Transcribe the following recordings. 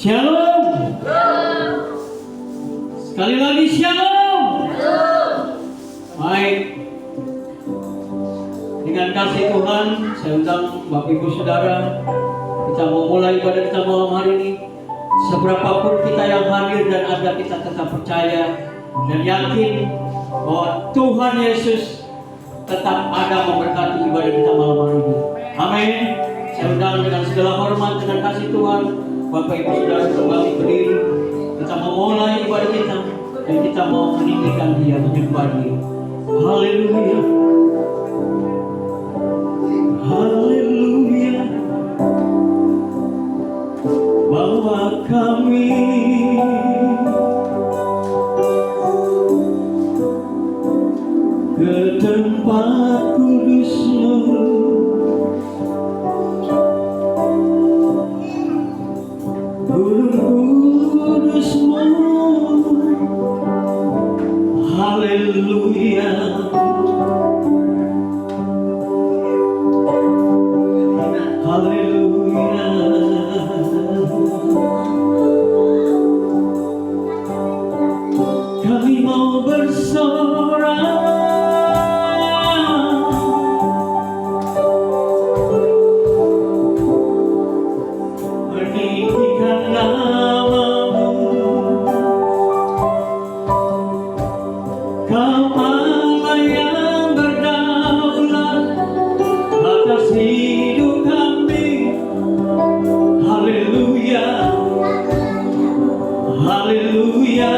Shalom. Sekali lagi shalom. Baik. Dengan kasih Tuhan, saya undang Bapak Ibu Saudara, kita mau mulai ibadah kita malam hari ini. Seberapapun kita yang hadir dan ada, kita tetap percaya dan yakin bahwa Tuhan Yesus tetap ada memberkati ibadah kita malam hari ini. Amin. Saya undang dengan segala hormat dan kasih Tuhan, Bapak Ibu Saudara kembali berdiri. Kita mau mulai ibadah kita dan kita mau meninggikan Dia, menyembah Dia. Haleluya. Haleluya. Bawa kami ke tempat kudus-Mu, kudus-Mu. Haleluya. Haleluya. Kami mau bersorak meninggikan nama-Mu. Kau Allah yang berdaulat atas hidup kami. Haleluya. Haleluya.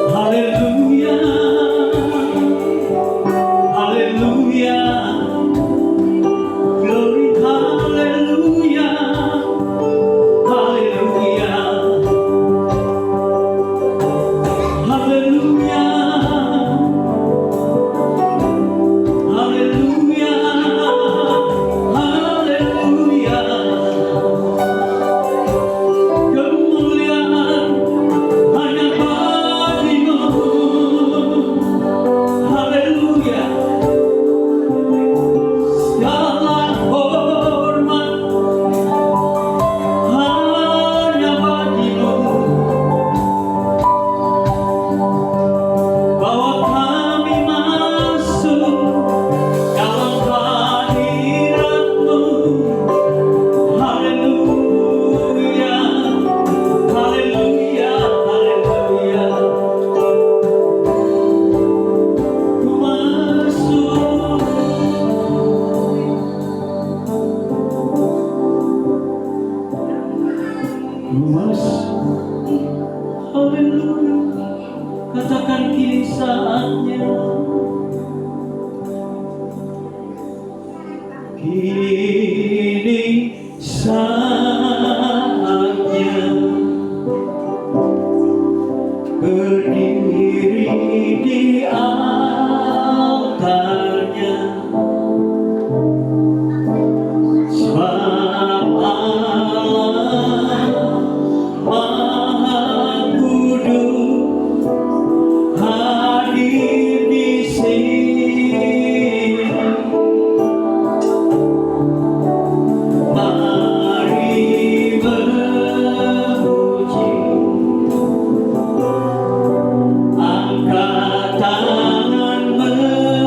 Haleluya. Haleluya. Glory, haleluya. Haleluya. Haleluya. Haleluya. Haleluya. Kemuliaan hanya bagi-Mu. Haleluya. Segala hormat hanya bagi-Mu. Bawa kami masuk dalam hadirat-Mu. Haleluya. Haleluya. Haleluya. Ku masuk. Ku masuk. Haleluya. Katakan kini saatnya. Kini saatnya berdiri di altarnya. Sebab Allah Maha Kudus hadir di sini. Mari memuji, angkat tangan menyembah.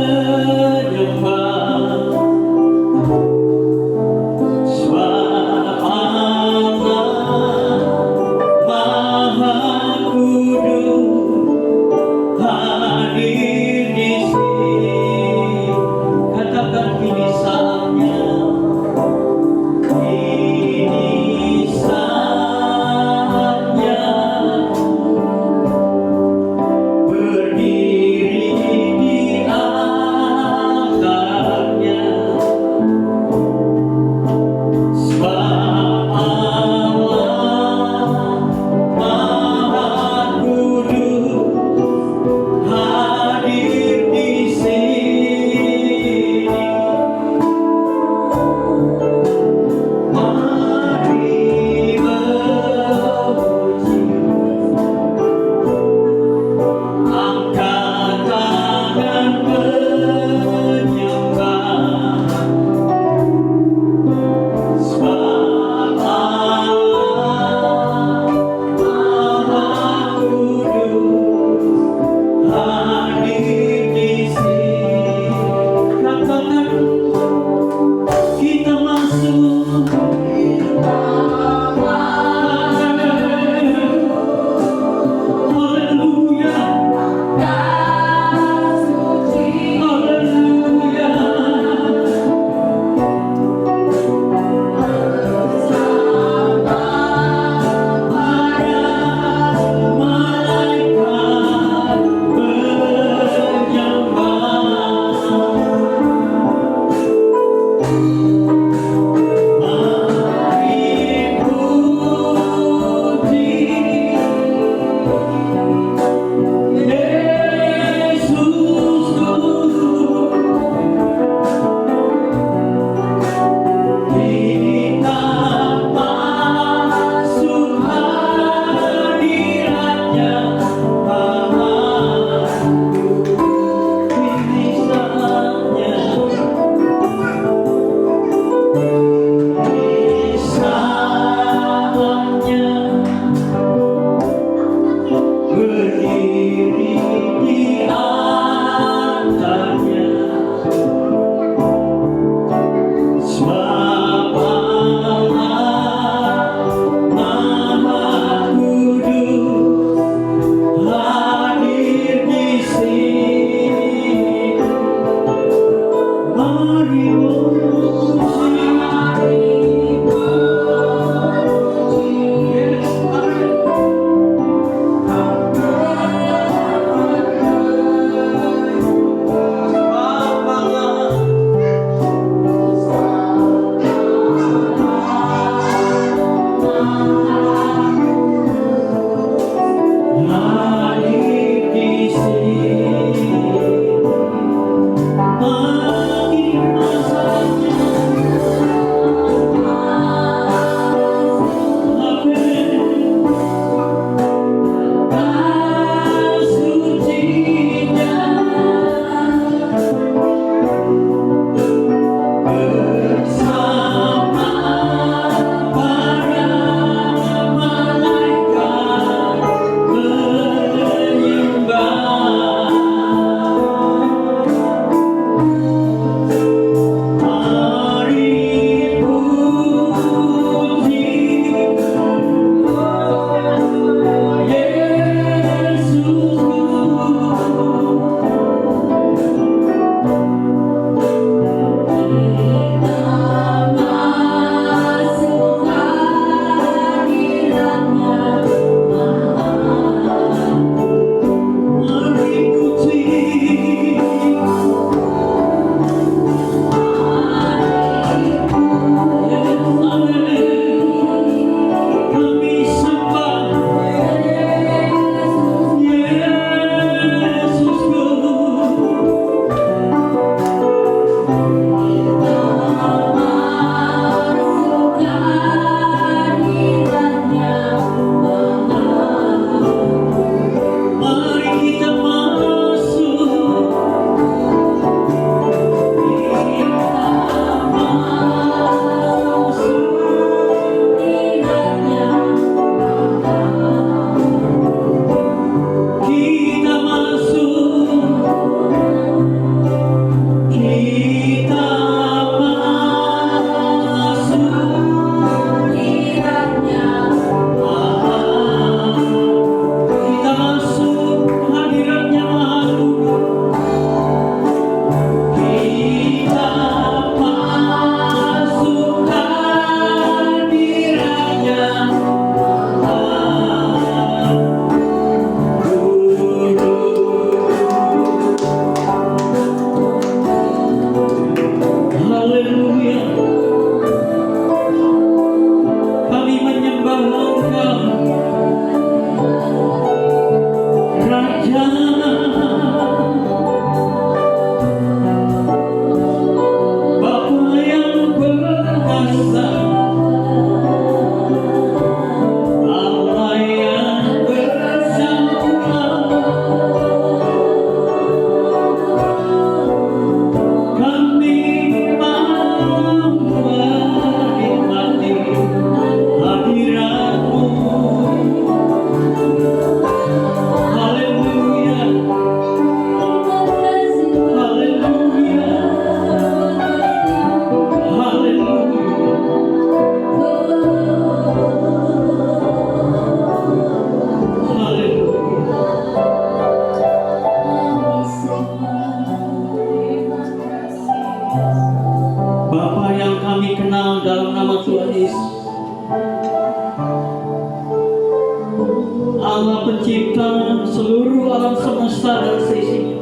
Allah pencipta seluruh alam semesta dan seisinya.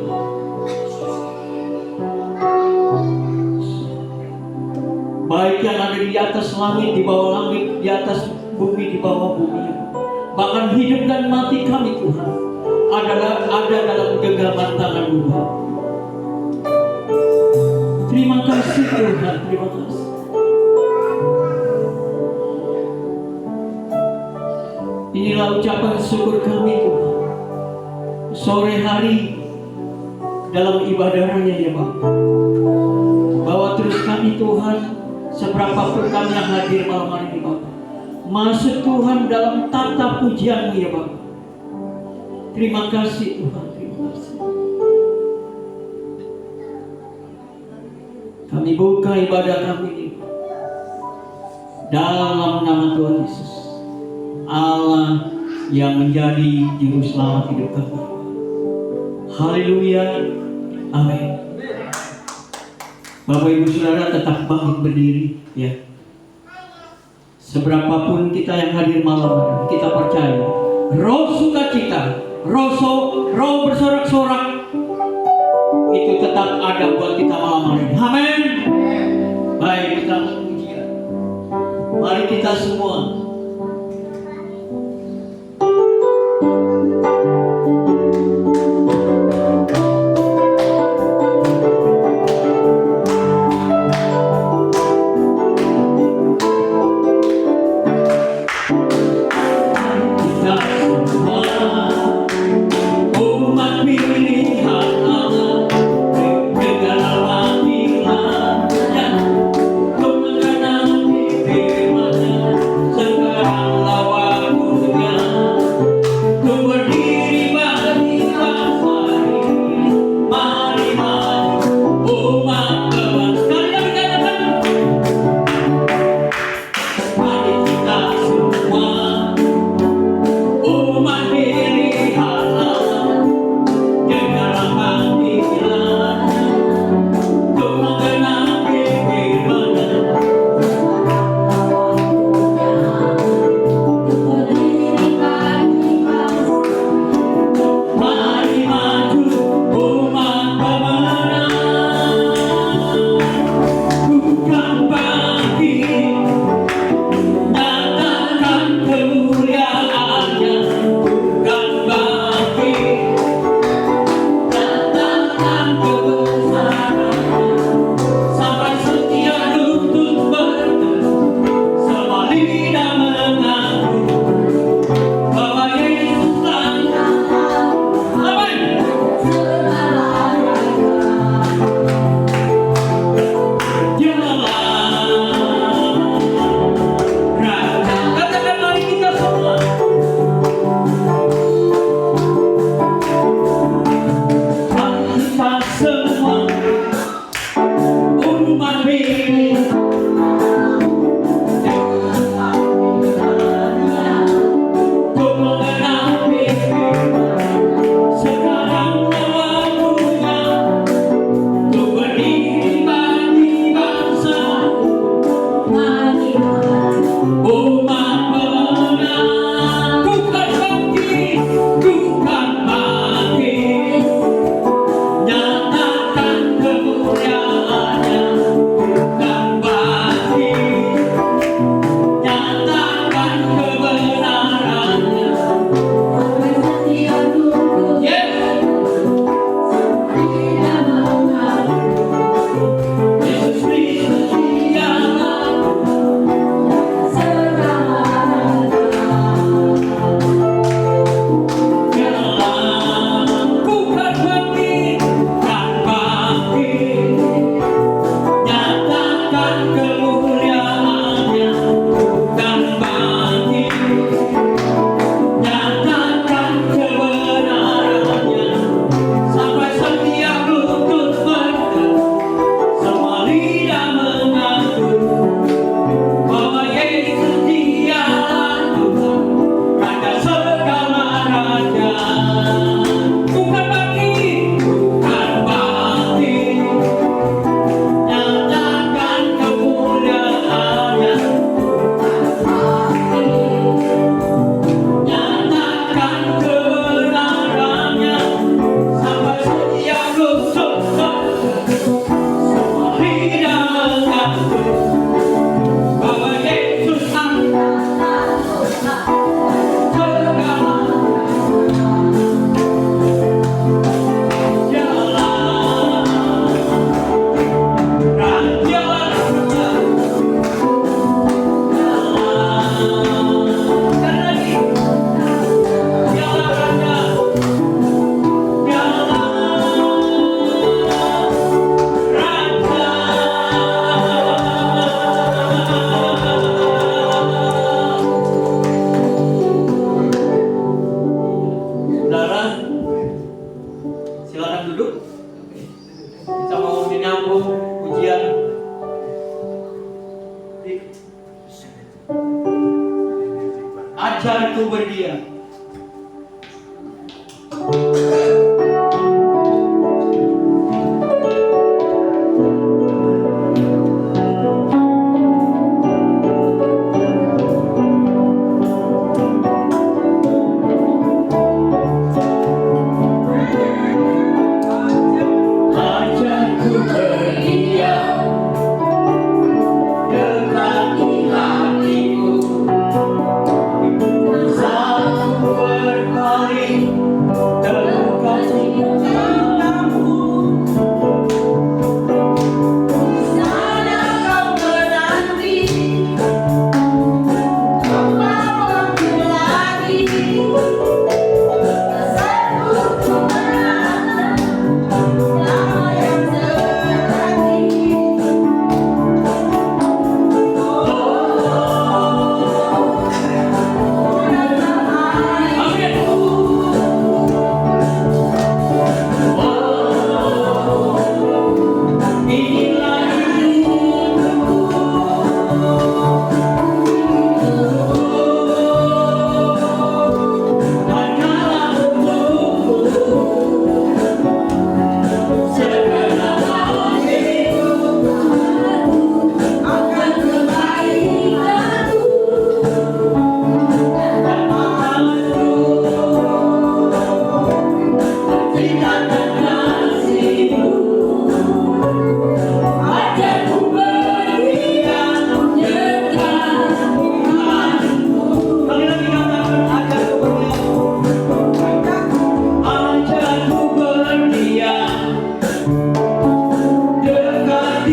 Baik yang ada di atas langit, di bawah langit, di atas bumi, di bawah bumi. Bahkan hidup dan mati kami Tuhan ada dalam genggaman tangan-Mu. Terima kasih Tuhan, terima kasih. Inilah ucapan syukur kami Tuhan. Sore hari dalam ibadah raya ya Bapak. Bawa terus kami Tuhan, seberapapun kami yang hadir malam hari ini Bapak. Masuk Tuhan dalam tata pujian-Mu ya Bapak. Terima kasih Tuhan, terima kasih. Kami buka ibadah kami ini dalam nama Tuhan Yesus, Allah yang menjadi juru selamat hidup kami. Haleluya, amin. Bapak Ibu Saudara tetap bangkit berdiri ya. Seberapapun kita yang hadir malam hari, kita percaya roh sukacita, roh bersorak-sorak itu tetap ada buat kita malam hari. Amin. Baik, kita memuji. Mari kita semua ajar itu berdiam.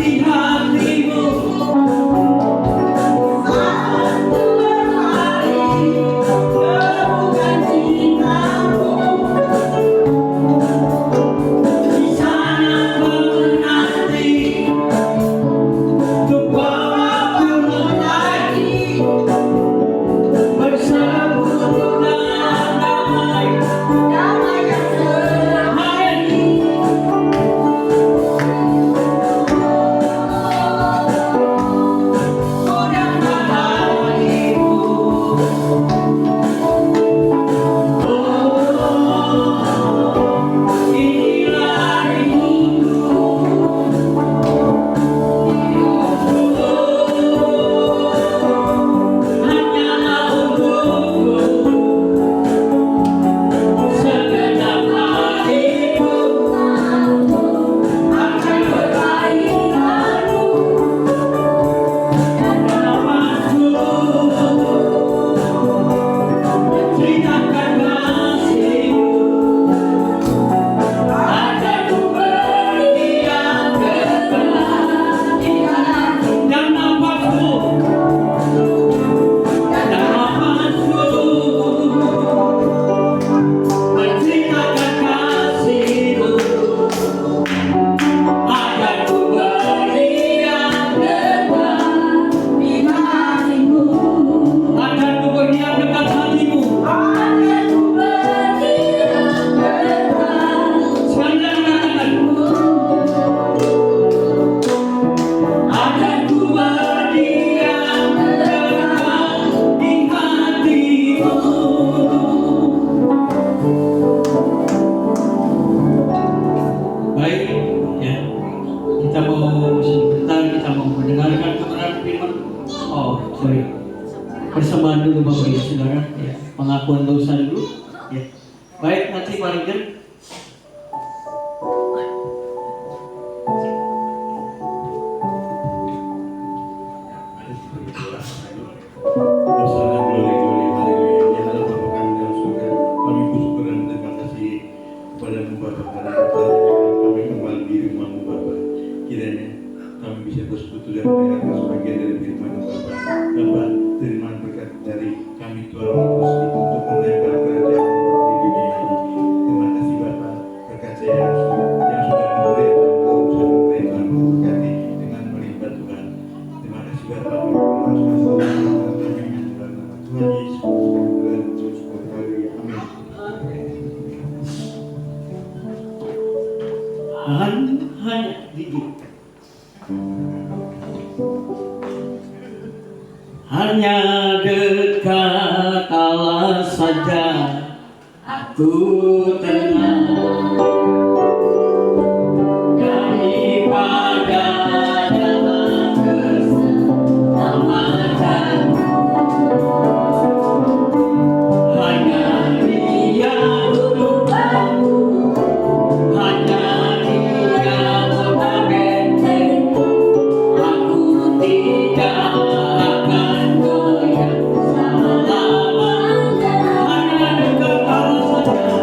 di hatimu. Di sana kau menanti untuk bawa pulang lagi bersambut dengan damai, damai yang sehari. Baik, ya. Kita mau sebentar kita mau mendengarkan kebenaran firman. Oh, sorry. Persembahan dulu Bapak Ibu Saudara, ya. Pengakuan dosa dulu, ya. Baik, nanti palingan Hosana, glory, glory, haleluya. Ya Allah Bapa kami dalam surga, kami bersyukur dan terima kasih kepadamu Bapa karena kami kembali di rumahmu Bapa. Kiranya kami bisa bersekutu dan mendengarkan sebagian dari firman-Mu Bapa. Bapa, terima berkat dari kami Tuhan Yesus untuk menempel kerajaan di dunia ini. Terima kasih Bapa, berkat saya yang sudah memberi dan Engkau sudah memberi Tuhan memberkati dengan melimpah Tuhan. Terima kasih Bapa, Tuhan Yesus dan terus berkali. Amin. hanya dikit. Hanya dekat Allah saja aku tenang daripada dalam keselamatan. Hanya Dia untuk aku, hanya Dia kota bentengku. Aku tidak akan goyah selama-lamanya. Hanya dekat Allah saja,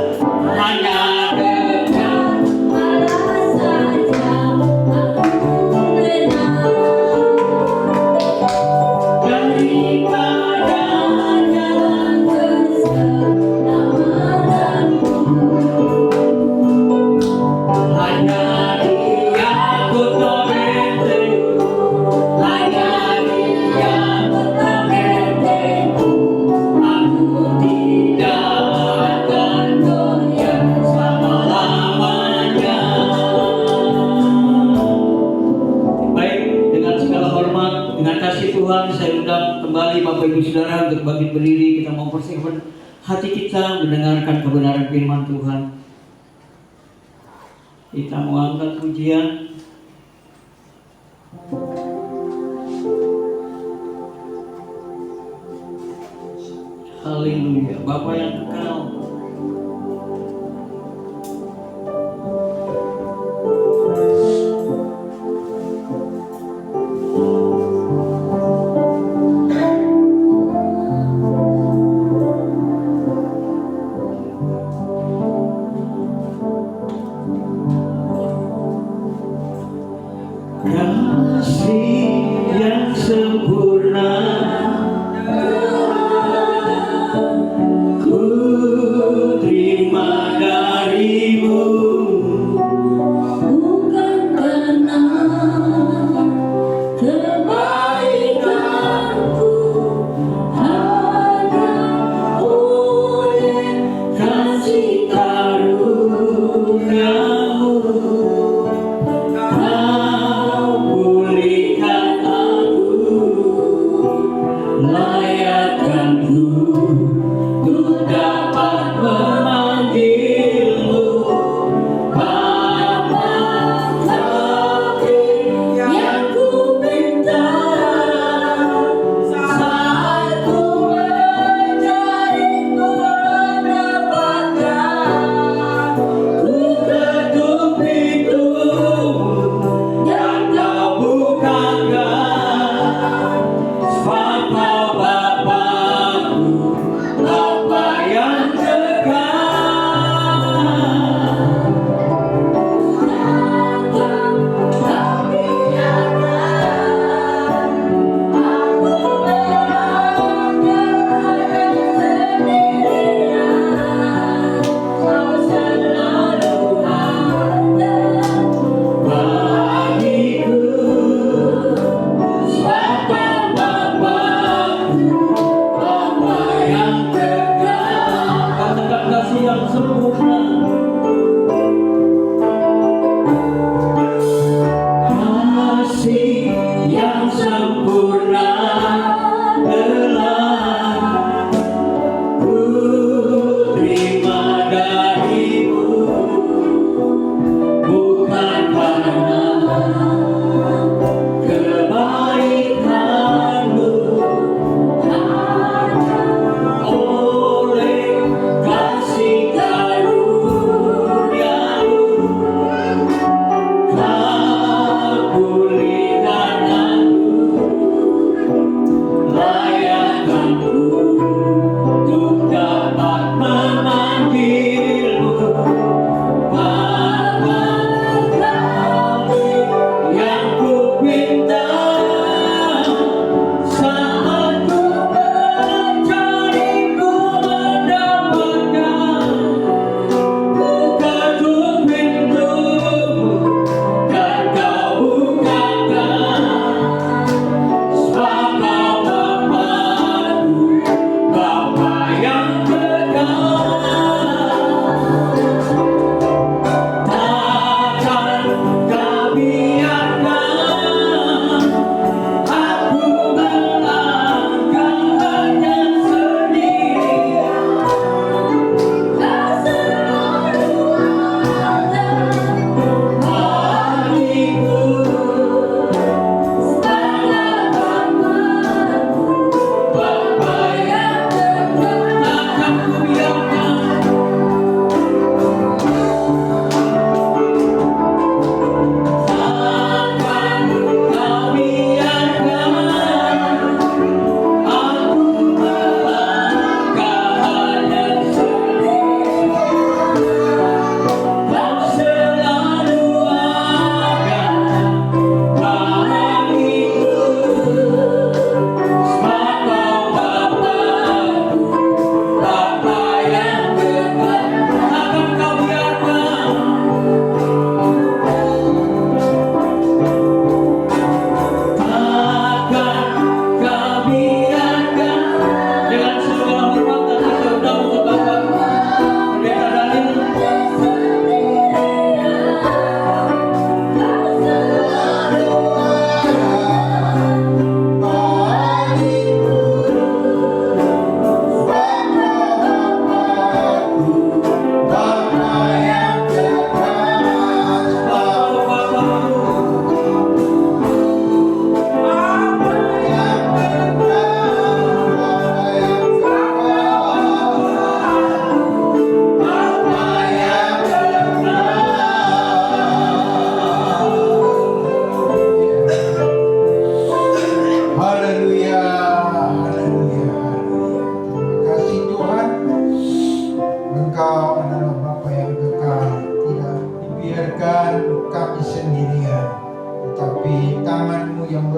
hanya dekat Allah saja aku tenang daripada dalam keselamatanku. Hanya Dia kota bentengku, hanya Dia kota bentengku. Aku tidak akan goyah selama-lamanya. Baik, dengan segala hormat, dengan kasih Tuhan, saya undang kembali Bapak Ibu Saudara untuk bangkit berdiri. Kita mau persiapkan hati kita mendengarkan kebenaran firman Tuhan. Kita mau angkat pujian. Haleluya, Bapa yang kekal. kasih yang sempurna ku terima darimu, bukan karena kebaikanku, hanya oleh kasih karuniamu kau pulihkan aku.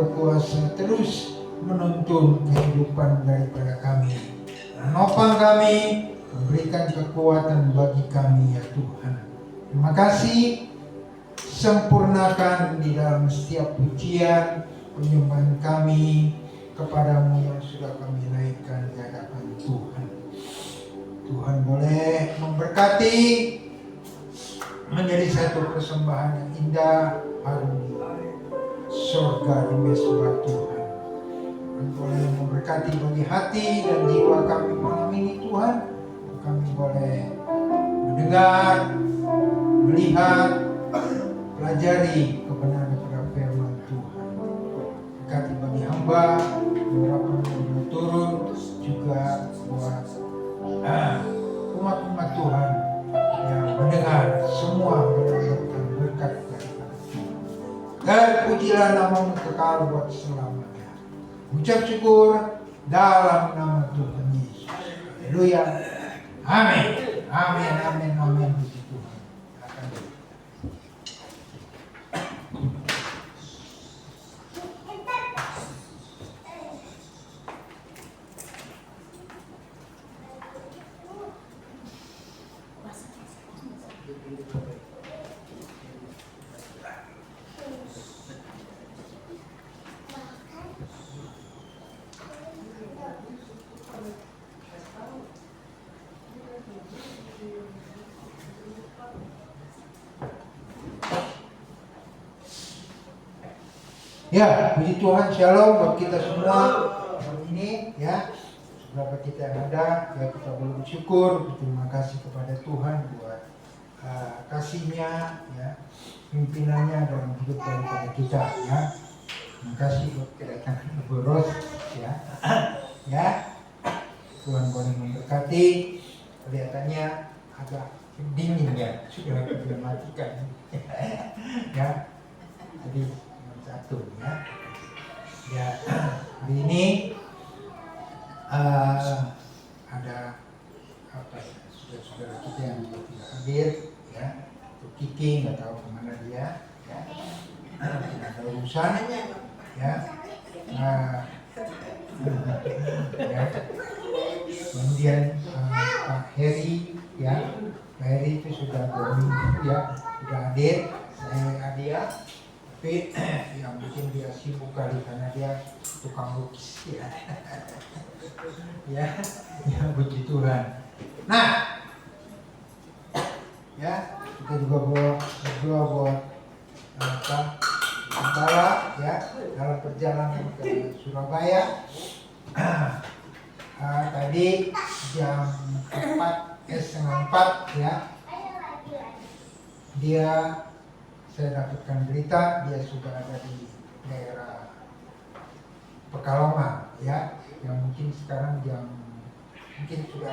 berkuasa terus menuntun kehidupan daripada kami, menopang kami, memberikan kekuatan bagi kami ya Tuhan. Terima kasih, sempurnakan di dalam setiap pujian penyembahan kami kepadamu yang sudah kami naikkan di hadapan Tuhan. Tuhan boleh memberkati menjadi satu persembahan yang indah, harum di surga di mesbah Tuhan. Tuhan boleh memberkati bagi hati dan jiwa kami malam ini Tuhan. Kami boleh mendengar, melihat, pelajari kebenaran daripada firman Tuhan. Berkati bagi hamba, beberapa yang turun juga buat umat-umat Tuhan yang mendengar semua mendapatkan berkat daripada Tuhan. Dan pujilah namamu kekal buat selamanya. Ucap syukur dalam nama Tuhan Yesus. Haleluya. Amin. Amin. Amin. Amin. Puji Tuhan. Ya, puji Tuhan, shalom buat kita semua hari ini ya. Beberapa kita yang ada, ya kita boleh bersyukur, berterima kasih kepada Tuhan buat kasih-Nya, ya, pimpinannya dalam hidup daripada kita, ya. Terima kasih buat kedatangan Ibu Ros, ya, ya. Tuhan boleh memberkati. Kelihatannya agak dingin ya, sudah kita matikan, ya. Jadi satu ya. Ya, hari ini ada apa ya, saudara-saudara kita yang tidak hadir ya. Untuk Kiki nggak tahu kemana dia ya. Tidak ada urusan ya. Ya. Kemudian Pak Heri ya. Pak Heri itu sudah 2 minggu ya, sudah hadir. Saya hadiah. Tapi yang bikin dia sibuk kali karena dia tukang lukis ya. Ya, puji Tuhan. Nah, ya kita juga berdoa buat Antara ya dalam perjalanan ke Surabaya. Tadi jam 4:30 ya, saya dapatkan berita dia sudah ada di daerah Pekalongan ya, yang mungkin sekarang mungkin sudah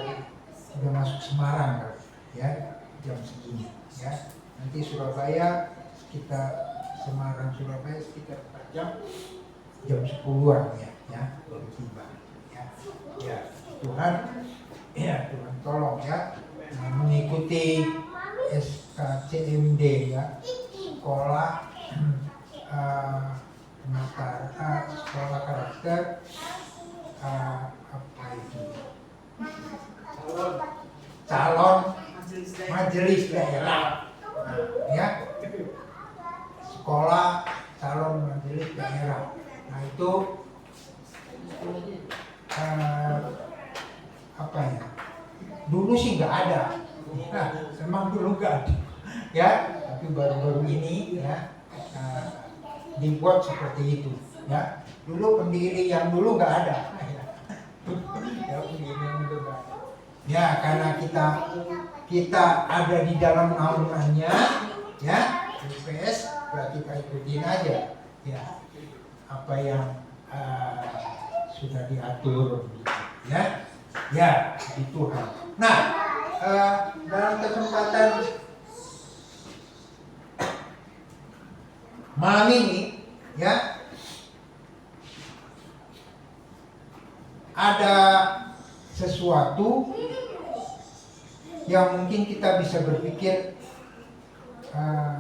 masuk Semarang ya, jam segini ya. Nanti Surabaya sekitar Semarang Surabaya sekitar 4 jam 10-an ya baru tiba ya. Tuhan tolong ya, mengikuti SKCMD ya, sekolah sekolah karakter apa itu calon majelis daerah ya, sekolah calon majelis daerah. Nah itu apa ya, dulu sih nggak ada ya, memang dulu nggak ada ya, tapi baru-baru ini ya dibuat seperti itu ya. Dulu pendiri yang dulu nggak ada ya, pendiri yang dulu nggak ada ya, karena kita ada di dalam naungannya ya, UPS ya, kita ikutin aja ya apa yang sudah diatur ya di Tuhan. Nah, dalam kesempatan malam ini ya, ada sesuatu yang mungkin kita bisa berpikir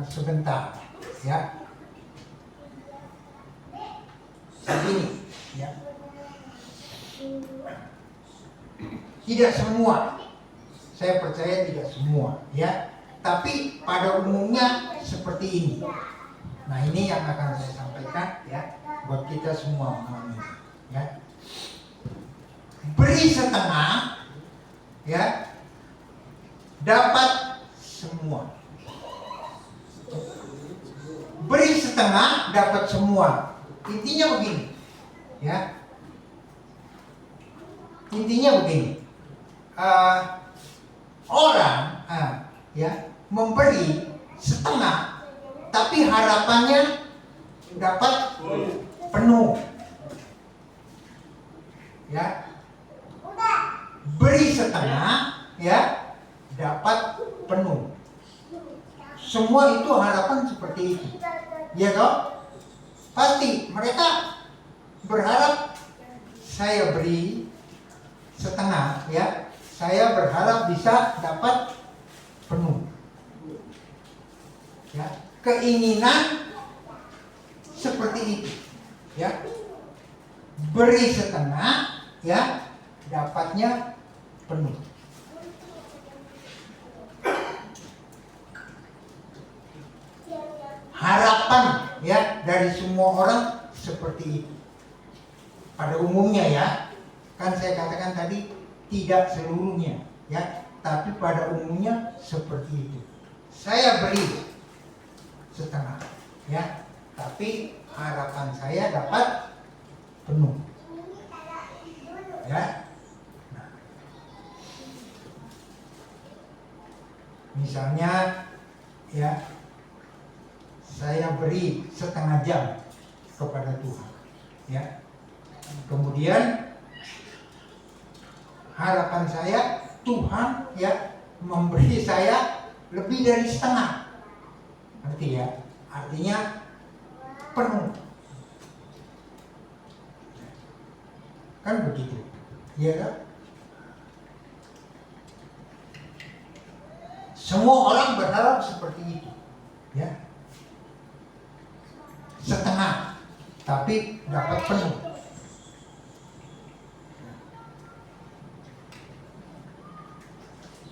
sebentar ya. begini, ya. Tidak semua, saya percaya tidak semua, ya. Tapi pada umumnya seperti ini. Nah, ini yang akan saya sampaikan, ya, buat kita semua memahami, ya. Beri setengah, ya, dapat semua. Beri setengah, dapat semua. Intinya begini, ya. Intinya begini. Orang, ya, memberi setengah, tapi harapannya dapat penuh, ya. Beri setengah, ya, dapat penuh. Semua itu harapan seperti itu, ya toh? Pasti mereka berharap saya beri setengah, ya, saya berharap bisa dapat penuh, ya. Keinginan seperti itu, ya. Beri setengah, ya, dapatnya penuh. Harapan, ya, dari semua orang seperti itu. Pada umumnya, ya, kan saya katakan tadi tidak seluruhnya, ya, tapi pada umumnya seperti itu. Saya beri setengah, ya, tapi harapan saya dapat penuh, ya. Nah, misalnya, ya, saya beri setengah jam kepada Tuhan, ya. Kemudian harapan saya Tuhan, ya, memberi saya lebih dari setengah. Ngerti, ya? Artinya penuh. Kan begitu, ya kan? Semua orang berharap seperti itu, ya. Setengah, tapi dapat penuh.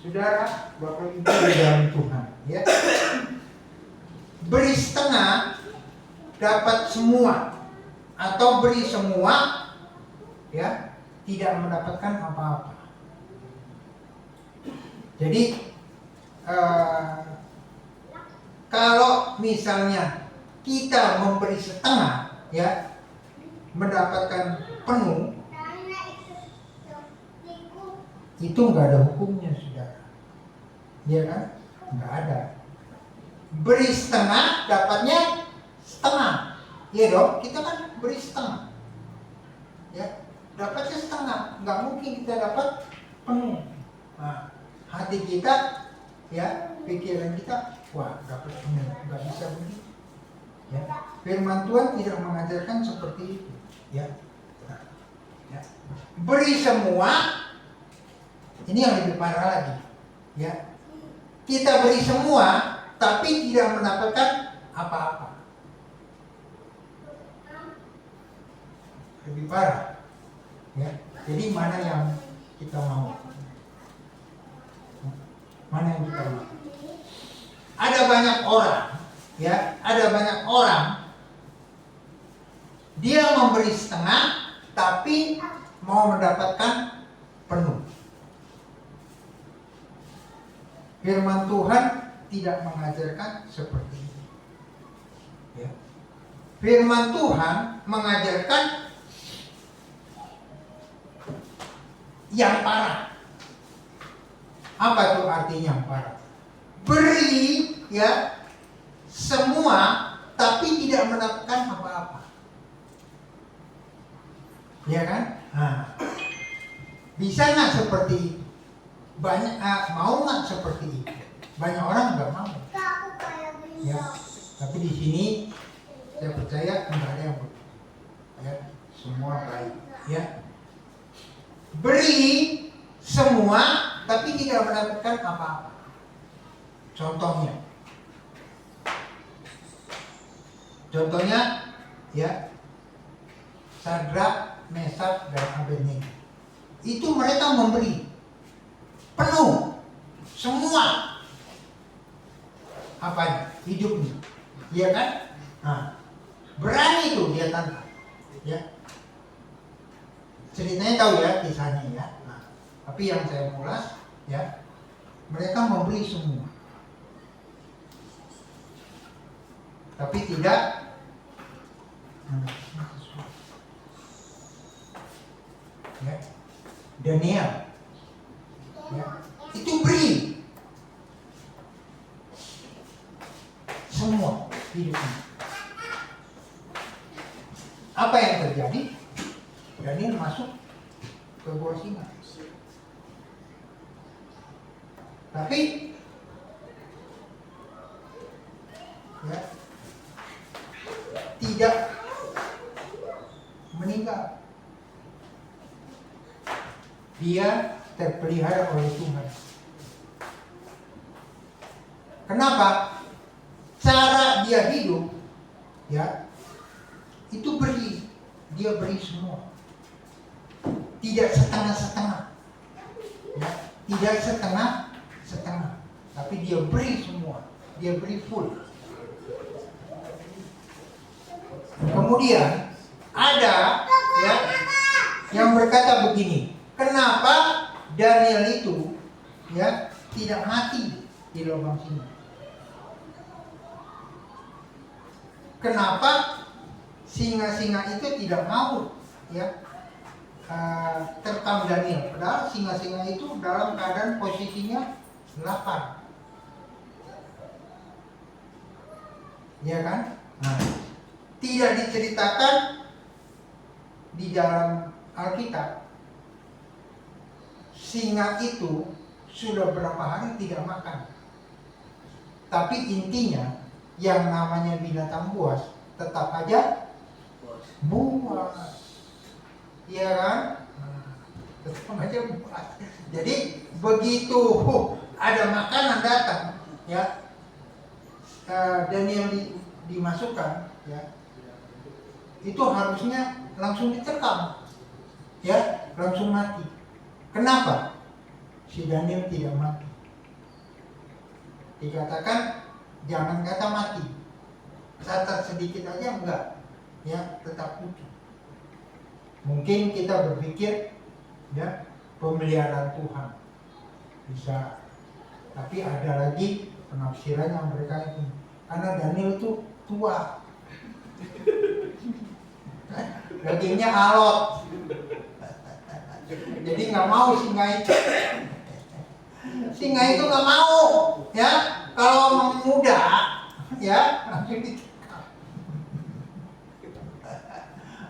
Saudara, Bapak Ibu di dalam Tuhan, ya. Beri setengah, dapat semua, atau beri semua, ya, tidak mendapatkan apa-apa. Jadi kalau misalnya kita memberi setengah, ya, mendapatkan penuh, itu nggak ada hukumnya, saudara, ya kan? Nggak ada. Beri setengah, dapatnya setengah, ya dong? Kita kan beri setengah, ya, dapatnya setengah. Nggak mungkin kita dapat penuh. Nah, hati kita, ya, pikiran kita, wah, dapat penuh, nggak bisa begitu, ya. Firman Tuhan tidak mengajarkan seperti itu, ya. Nah, ya. Beri semua, ini yang lebih parah lagi, ya. Kita beri semua, tapi tidak mendapatkan apa-apa. Lebih parah, ya. Jadi mana yang kita mau? Mana yang kita mau? Ada banyak orang, ya, ada banyak orang, dia memberi setengah, tapi mau mendapatkan penuh. Firman Tuhan tidak mengajarkan seperti itu, ya. Firman Tuhan mengajarkan yang parah. Apa itu artinya yang parah? Beri, ya, semua, tapi tidak mendapatkan apa-apa, ya kan? Nah, bisa nggak seperti itu? Banyak mau nggak seperti itu? Banyak orang nggak mau, ya. Tapi di sini saya percaya nggak ada yang begitu, ya. Semua baik, ya. Beri semua, tapi tidak mendapatkan apa-apa. Contohnya, ya, Sadrak, Mesak, dan Abednego. Itu mereka memberi penuh semua apa hidupnya, iya kan? Nah, berani tuh dia tantang, ya. Ceritanya tahu ya kisahnya ya. Nah, tapi yang saya ulas ya, mereka memberi semua, tapi tidak ya. Daniel ya, itu beri semua hidupnya. Apa yang terjadi? Daniel masuk ke gua singa. Tapi ya, tidak meninggal. Dia terpelihara oleh Tuhan. Kenapa? Cara dia hidup ya, itu beri. Dia beri semua. Tidak setengah-setengah. Ya, tidak setengah-setengah. Tapi dia beri semua. Dia beri full. Kemudian ada ya yang berkata begini, kenapa Daniel itu ya tidak mati di lubang singa? Kenapa singa-singa itu tidak mau ya terkam Daniel? Padahal singa-singa itu dalam keadaan posisinya lapar, ya kan? Nah, tidak diceritakan di dalam Alkitab singa itu sudah berapa hari tidak makan. Tapi intinya yang namanya binatang buas tetap aja buas, iya kan? Tetap aja buas. Jadi begitu ada makanan datang, ya Daniel dimasukkan, ya itu harusnya langsung diterkam, ya langsung mati. Kenapa si Daniel tidak mati? Dikatakan jangan kata mati, cacat sedikit aja enggak, ya tetap utuh. Mungkin kita berpikir ya pemeliharaan Tuhan bisa, tapi ada lagi penafsiran yang mereka itu karena Daniel itu tua, dagingnya alot, jadi nggak mau singa itu. Singa itu nggak mau, ya kalau muda, ya langsung diterkam.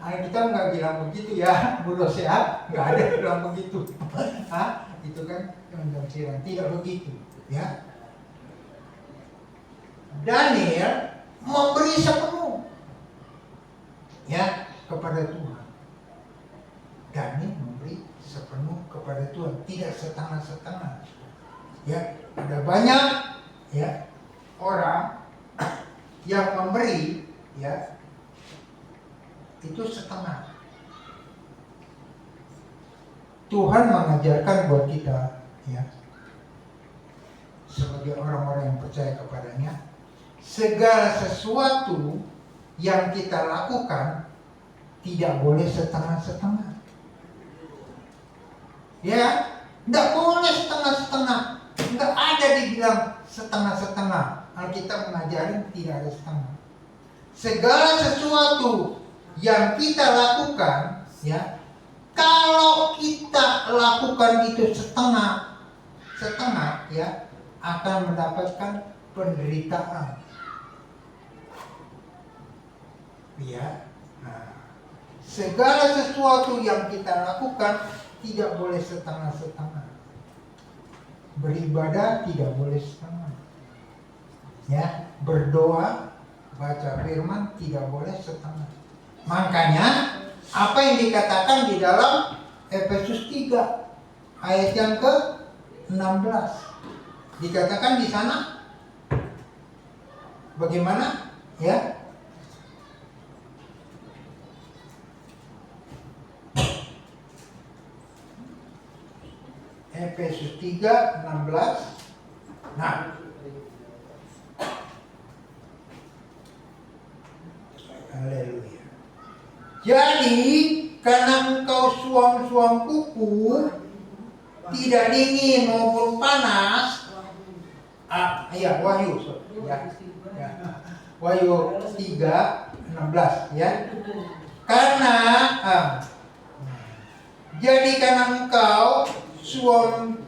Kita nggak bilang begitu ya, bodoh sehat, nggak ada bilang begitu. Itu kan penafsiran, tidak begitu, ya. Daniel memberi sepenuh ya kepada Tuhan. Daniel memberi sepenuh kepada Tuhan, tidak setengah-setengah. Ya, ada banyak ya orang yang memberi ya itu setengah. Tuhan mengajarkan buat kita ya sebagai orang-orang yang percaya kepadanya, segala sesuatu yang kita lakukan tidak boleh setengah-setengah. Ya, tidak boleh setengah-setengah. Tidak ada dibilang setengah-setengah. Alkitab mengajarin tidak ada setengah. Segala sesuatu yang kita lakukan, ya, kalau kita lakukan itu setengah, ya, akan mendapatkan penderitaan. Ya, nah, segala sesuatu yang kita lakukan tidak boleh setengah-setengah. Beribadah tidak boleh setengah. Ya, berdoa, baca firman tidak boleh setengah. Makanya apa yang dikatakan di dalam Efesus 3 ayat yang ke-16 dikatakan di sana bagaimana? Ya. Efesus 3:16. Nah, haleluya. Jadi karena engkau suam-suam kuku, tidak dingin maupun panas. Ya, Wahyu, ya. Wahyu 3:16 ya. Karena jadi karena engkau suam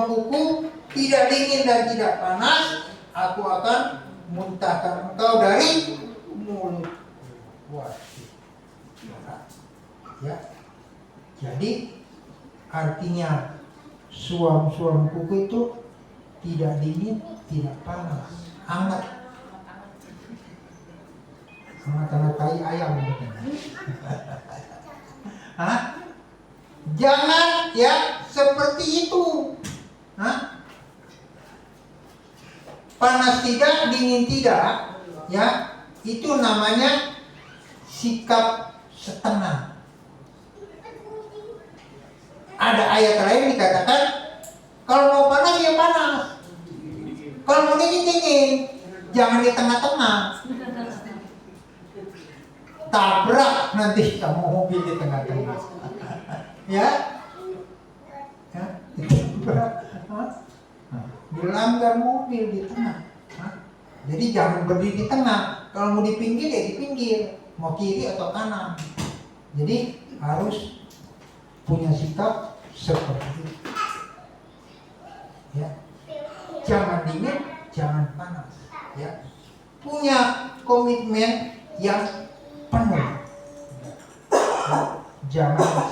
kuku, tidak dingin dan tidak panas, aku akan muntahkan engkau dari mulut. Wah, ya. Jadi artinya suam kuku itu tidak dingin, tidak panas, hangat. Hangat tai ayam gitu. Jangan ya seperti itu. Panas tidak, dingin tidak, ya. Itu namanya sikap setengah. Ada ayat lain dikatakan kalau mau panas ya panas, kalau mau dingin dingin, jangan di tengah-tengah. Tabrak nanti kamu mobil di tengah-tengah. Ya, ditabrak, dilanggar mobil di tengah. Jadi jangan berdiri di tengah. Kalau mau di pinggir ya di pinggir, mau kiri atau kanan. Jadi harus punya sikap seperti itu. Ya, jangan dingin, jangan panas. Ya, punya komitmen yang penuh. Ya, jangan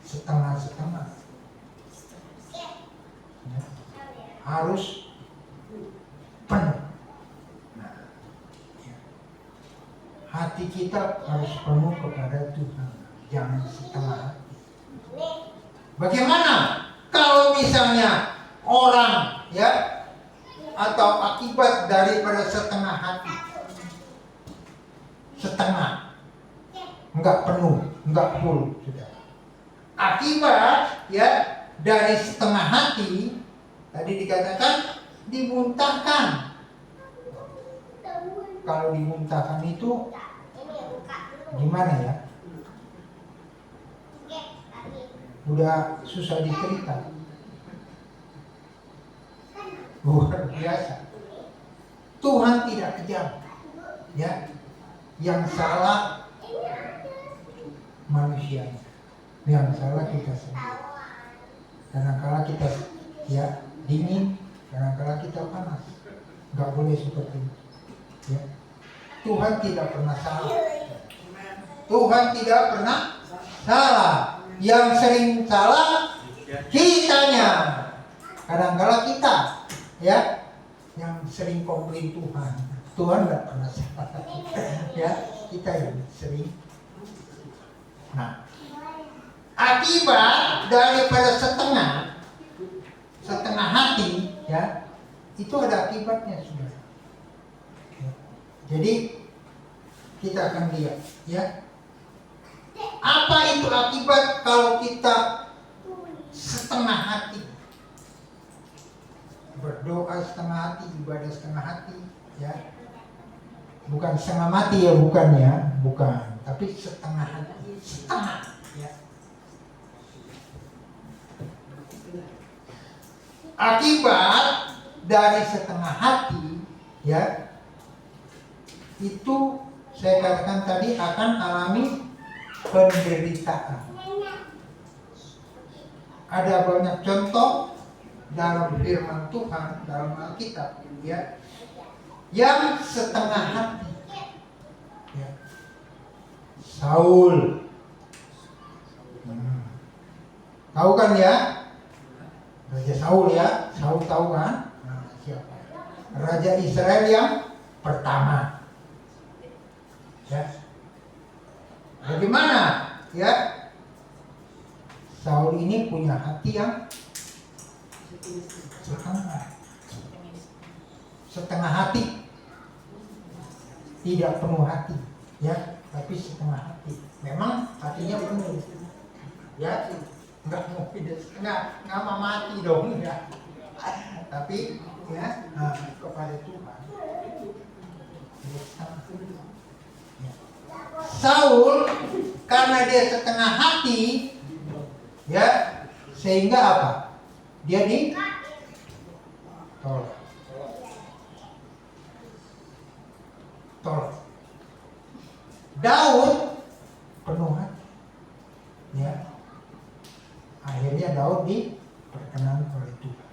setengah-setengah. Ya, harus penuh. Nah, ya. Hati kita harus penuh kepada Tuhan, jangan setengah hati. Bagaimana kalau misalnya orang ya atau akibat daripada setengah hati? Setengah, enggak penuh, enggak full sudah. Akibat ya dari setengah hati tadi dikatakan dimuntahkan. Kalau dimuntahkan itu gimana ya? Udah susah dicerita. Luar biasa. Tuhan tidak kejam. Ya. Yang salah manusia, yang salah kita sendiri. Kadang-kala kita ya dingin, kadang-kala kita panas. Nggak boleh seperti itu. Ya. Tuhan tidak pernah salah. Tuhan tidak pernah salah. Yang sering salah kitanya. Kadang-kala kita ya yang sering komplain Tuhan. Tuhan nggak pernah salah, ya kita yang sering. Nah, akibat daripada setengah hati, ya itu ada akibatnya sudah. Ya. Jadi kita akan lihat, ya apa itu akibat kalau kita setengah hati, berdoa setengah hati, ibadah setengah hati, ya. Bukan setengah mati ya, bukan ya, bukan. Tapi setengah hati, setengah. Ya. Akibat dari setengah hati, ya, itu saya katakan tadi akan alami penderitaan. Ada banyak contoh dalam firman Tuhan, dalam Alkitab, ya. Yang setengah hati, ya. Saul, tahu kan ya, Raja Saul ya, Saul tahu kan? Nah, siapa? Raja Israel yang pertama, ya. Bagaimana, ya? Saul ini punya hati yang setengah hati. Tidak penuh hati, ya, tapi setengah hati. Memang hatinya penuh, ya. nggak mau pindah nggak mau mati dong ya. Tapi ya kepada Tuhan. Ya. Saul karena dia setengah hati, ya sehingga apa? Dia tolak. Daud penuh hati, ya. Akhirnya Daud diperkenan oleh Tuhan.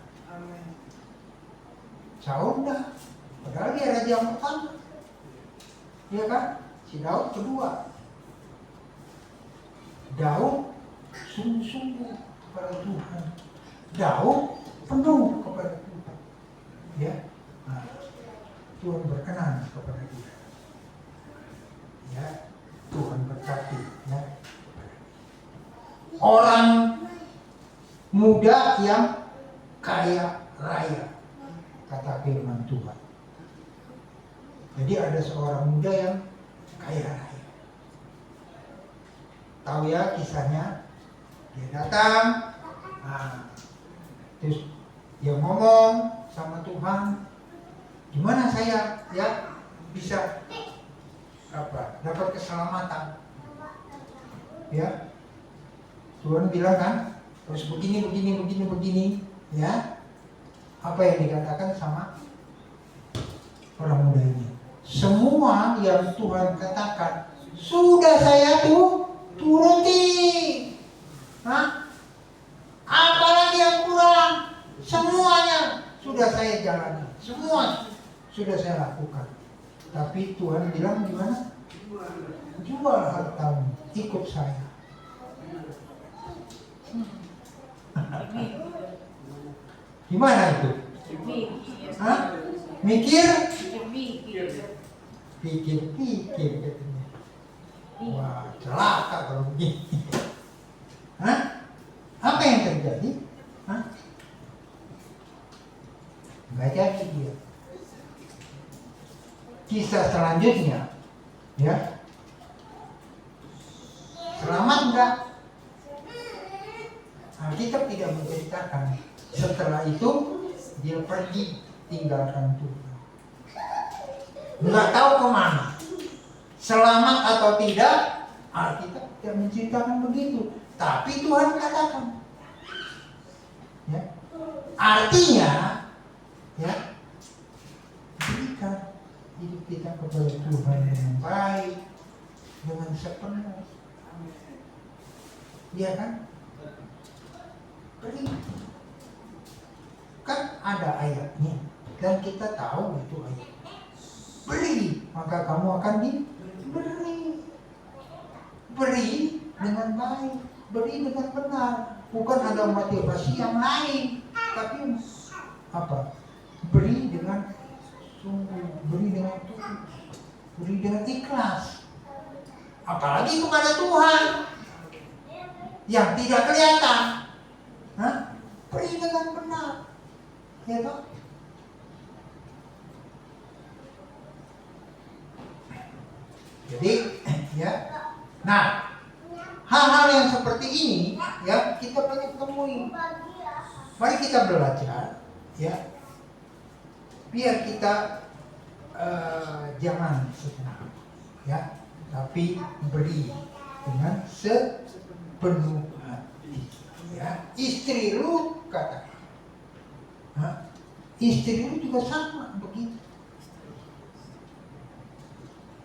Saul enggak, padahal dia raja yang pertama, ya kan? Si Daud kedua. Daud sungguh-sungguh kepada Tuhan. Daud penuh kepada Tuhan, ya. Nah, Tuhan berkenan kepada dia. Ya, Tuhan berkati, ya. Orang muda yang kaya raya, kata firman Tuhan. Jadi ada seorang muda yang kaya raya. Tahu ya kisahnya? Dia datang, terus dia ngomong sama Tuhan, gimana saya ya bisa dapat keselamatan? Ya, Tuhan bilang kan, terus begini, ya. Apa yang dikatakan sama orang muda ini? Semua yang Tuhan katakan sudah saya turuti. Apalagi yang kurang? Semuanya sudah saya jalani, semua sudah saya lakukan. Tapi Tuhan bilang gimana? Jual hartamu, ikut saya. Gimana itu? Mikir? Pikir katanya. Wah, celaka kalau begini. Apa yang terjadi? Nggak jadi dia. Kisah selanjutnya, ya. Selamat enggak? Alkitab tidak menceritakan. Setelah itu dia pergi tinggalkan Tuhan. Nggak tahu kemana. Selamat atau tidak, Alkitab tidak menceritakan begitu. Tapi Tuhan katakan, ya. Artinya, ya, berikan hidup kita kepada Tuhan dengan baik, dengan sepenuh. Iya kan? Beri. Kan ada ayatnya dan kita tahu itu ayat. Beri, maka kamu akan diberi. Beri dengan baik, beri dengan benar. Bukan ada motivasi yang lain, tapi apa? Beri dengan sungguh, beri dengan tulus, beri dengan ikhlas. Apalagi kepada Tuhan yang tidak kelihatan. Beri dengan benar, ya toh? Jadi, ya. Nah, hal-hal yang seperti ini, ya, kita banyak temui. Mari kita belajar, ya. Biar kita jangan senang, ya, tapi beri dengan sepenuh hati, ya. Istri lu kata, istri lu juga sama begitu,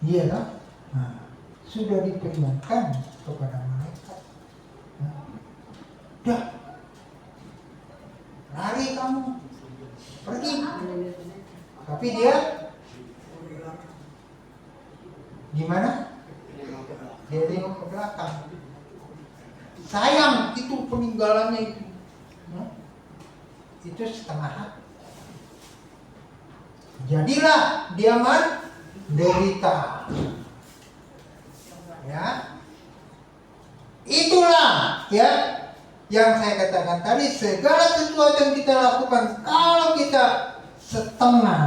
iya kan? Sudah diperingatkan kepada malaikat, dah lari kamu pergi, tapi dia gimana? Dia tengok ke belakang. Sayang itu peninggalannya itu. Itu setengah hati. Jadilah dia menderita. Ya. Itulah, ya, yang saya katakan tadi, segala sesuatu yang kita lakukan kalau kita setengah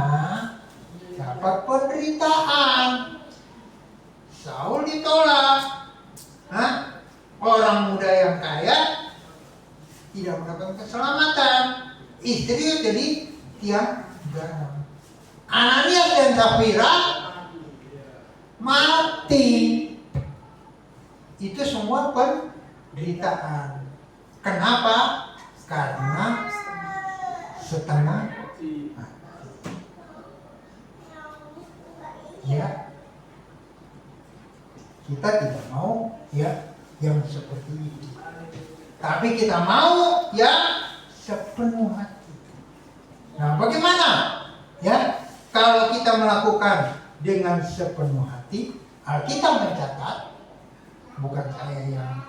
dapat penderitaan. Saul ditolak, orang muda yang kaya tidak mendapatkan keselamatan. Istri jadi tiang garam. Ananias dan Safira mati. Itu semua penderitaan. Kenapa? Karena setengah hati. Ya, kita tidak mau ya yang seperti itu. Tapi kita mau ya sepenuh hati. Nah, bagaimana? Ya, kalau kita melakukan dengan sepenuh hati, Alkitab mencatat, bukan saya yang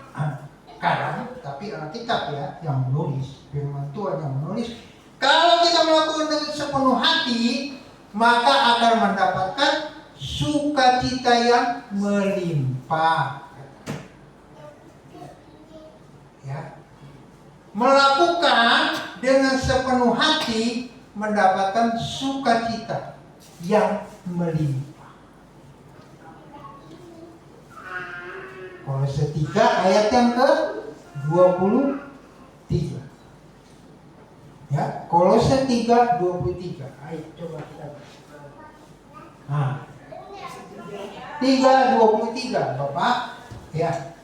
kadang, tapi Alkitab ya yang menulis, firman Tuhan yang menulis. Kalau kita melakukan dengan sepenuh hati, maka akan mendapatkan sukacita yang melimpah. Ya, melakukan dengan sepenuh hati mendapatkan sukacita yang melimpah. Kolose 3 ayat yang ke-23. Ya, Kolose 3:23. Ayo coba kita. Nah, 3:23, Bapak. Ya.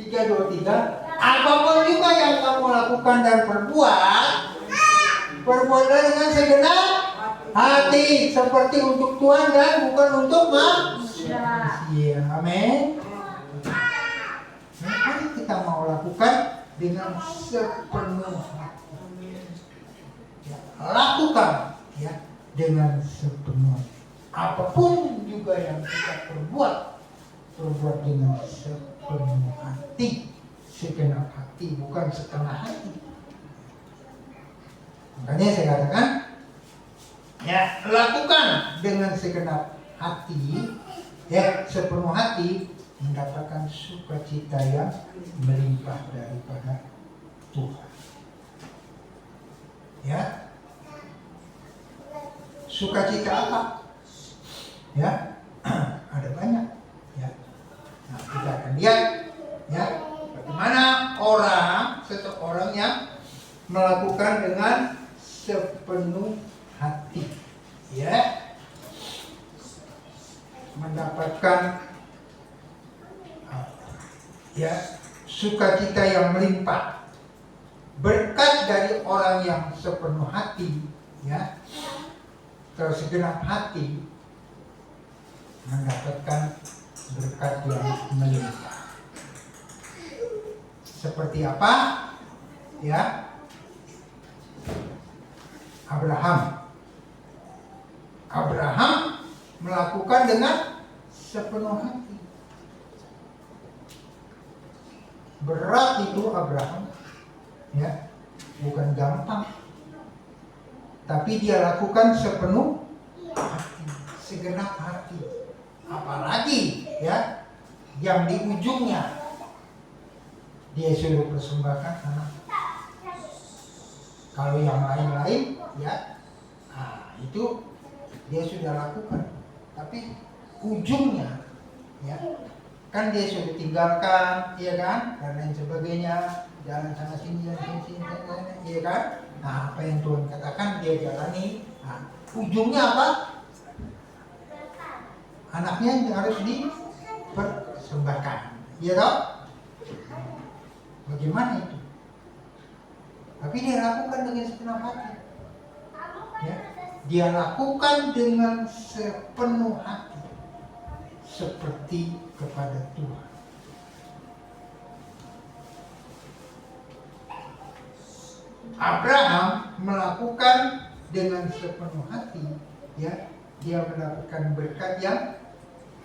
3:23. Apapun juga yang kamu lakukan dan perbuatlah dengan segenap hati, seperti untuk Tuhan dan bukan untuk manusia. Amin. Mari kita mau lakukan dengan sepenuh hati. Ya, lakukan ya dengan sepenuh hati. Apapun juga yang kita perbuat dengan sepenuh hati, segenap hati, bukan setengah hati. Makanya saya katakan, ya lakukan dengan segenap hati, ya sepenuh hati, mendapatkan sukacita yang melimpah daripada Tuhan. Ya, sukacita apa? Ya, ada banyak. Ya, nah kita akan lihat, ya bagaimana seseorang yang melakukan dengan sepenuh hati, ya mendapatkan ya sukacita yang melimpah, berkat dari orang yang sepenuh hati, ya segenap hati mendapatkan berkat yang melimpah. Seperti apa? Ya, Abraham melakukan dengan sepenuh hati. Berat itu Abraham, ya, bukan gampang. Tapi dia lakukan sepenuh hati, segenap hati. Apalagi ya, yang di ujungnya dia suruh persembahkan anak. Kalau yang lain-lain, ya, nah, itu dia sudah lakukan. Tapi ujungnya, ya, kan dia sudah tinggalkan, iya kan, dan lain sebagainya, jalan sana sini, iya kan. Nah, apa yang Tuhan katakan dia jalani. Nah, ujungnya apa? Anaknya yang harus dipersembahkan, iya toh? Bagaimana itu? Tapi dia lakukan dengan sepenuh hati. Ya, dia lakukan dengan sepenuh hati, seperti kepada Tuhan. Abraham melakukan dengan sepenuh hati, ya, dia mendapatkan berkat yang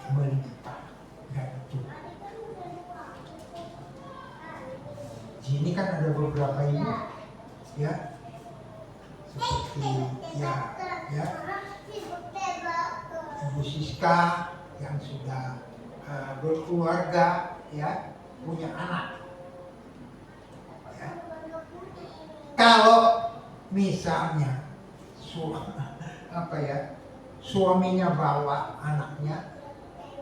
melimpah dari Tuhan. Di sini kan ada beberapa ibu, ya, seperti ya Ibu Siska yang sudah berkeluarga, ya, punya anak. Ya. Kalau misalnya suaminya bawa anaknya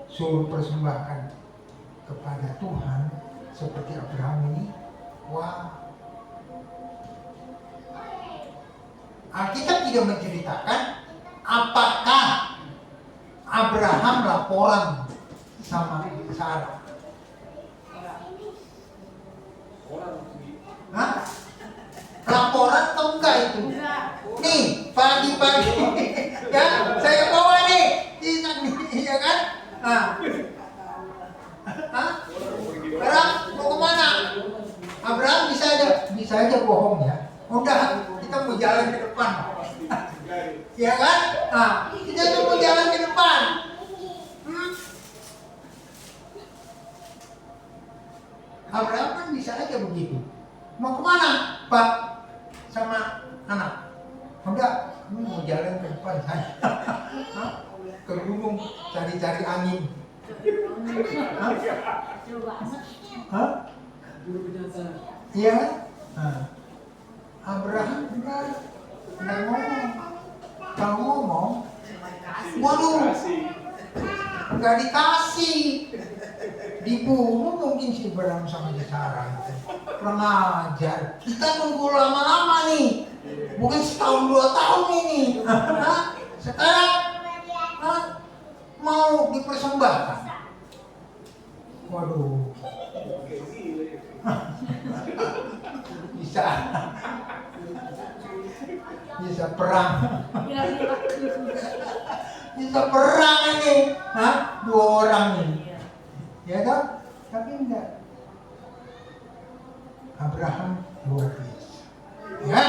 suruh persembahkan kepada Tuhan seperti Abraham ini, wah, Alkitab tidak menceritakan apakah Abraham laporan sama Sarah. Hah? Laporan atau enggak itu? Nih, pagi-pagi ya, saya bawa nih, ya kan? Nah. Hah? Abraham mau kemana? Abraham bisa aja bohong ya. Udah, kita mau jalan ke depan. Ya kan? Nah, kita mau jalan ke depan. Abraham kan bisa aja begitu. Mau kemana, Pak? Sama anak. Udah, kami mau jalan ke depan saya. Ke gunung cari-cari angin. Hah? Iya. Nah, Abraham enggak ngomong. Kalau ngomong, waduh, nggak dikasih, dibunuh mungkin si Abraham sama Sarah. Kurang ajar. Kita tunggu lama-lama nih, bukan setahun 2 tahun ini. Sekarang mau dipersembahkan. Waduh, bisa perang. Bisa perang ini, 2 orang ini. Ya kan? Tapi enggak. Abraham luar biasa. Ya,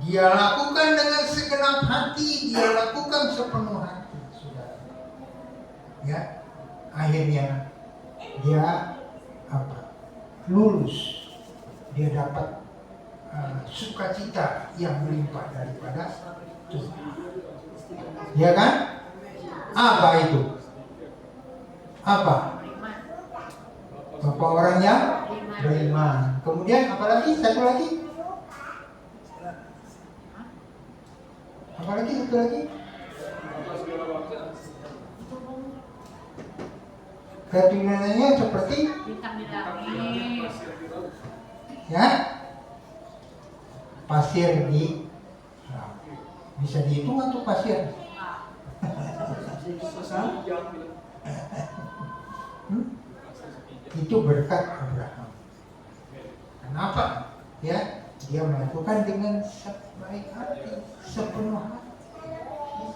dia lakukan dengan segenap hati, dia lakukan sepenuh hati, saudara. Ya, akhirnya dia lulus. Dia dapat sukacita yang melimpah daripada Tuhan. Ya kan? Apa itu? Apa? Bapak orangnya beriman. Kemudian apa lagi? Satu lagi? Apa lagi? Satu lagi? Keturunannya seperti ya, pasir di bisa dihitung atau pasir? Itu berkat Abraham. Kenapa? Ya, dia melakukan dengan sebaik hati, sepenuh hati.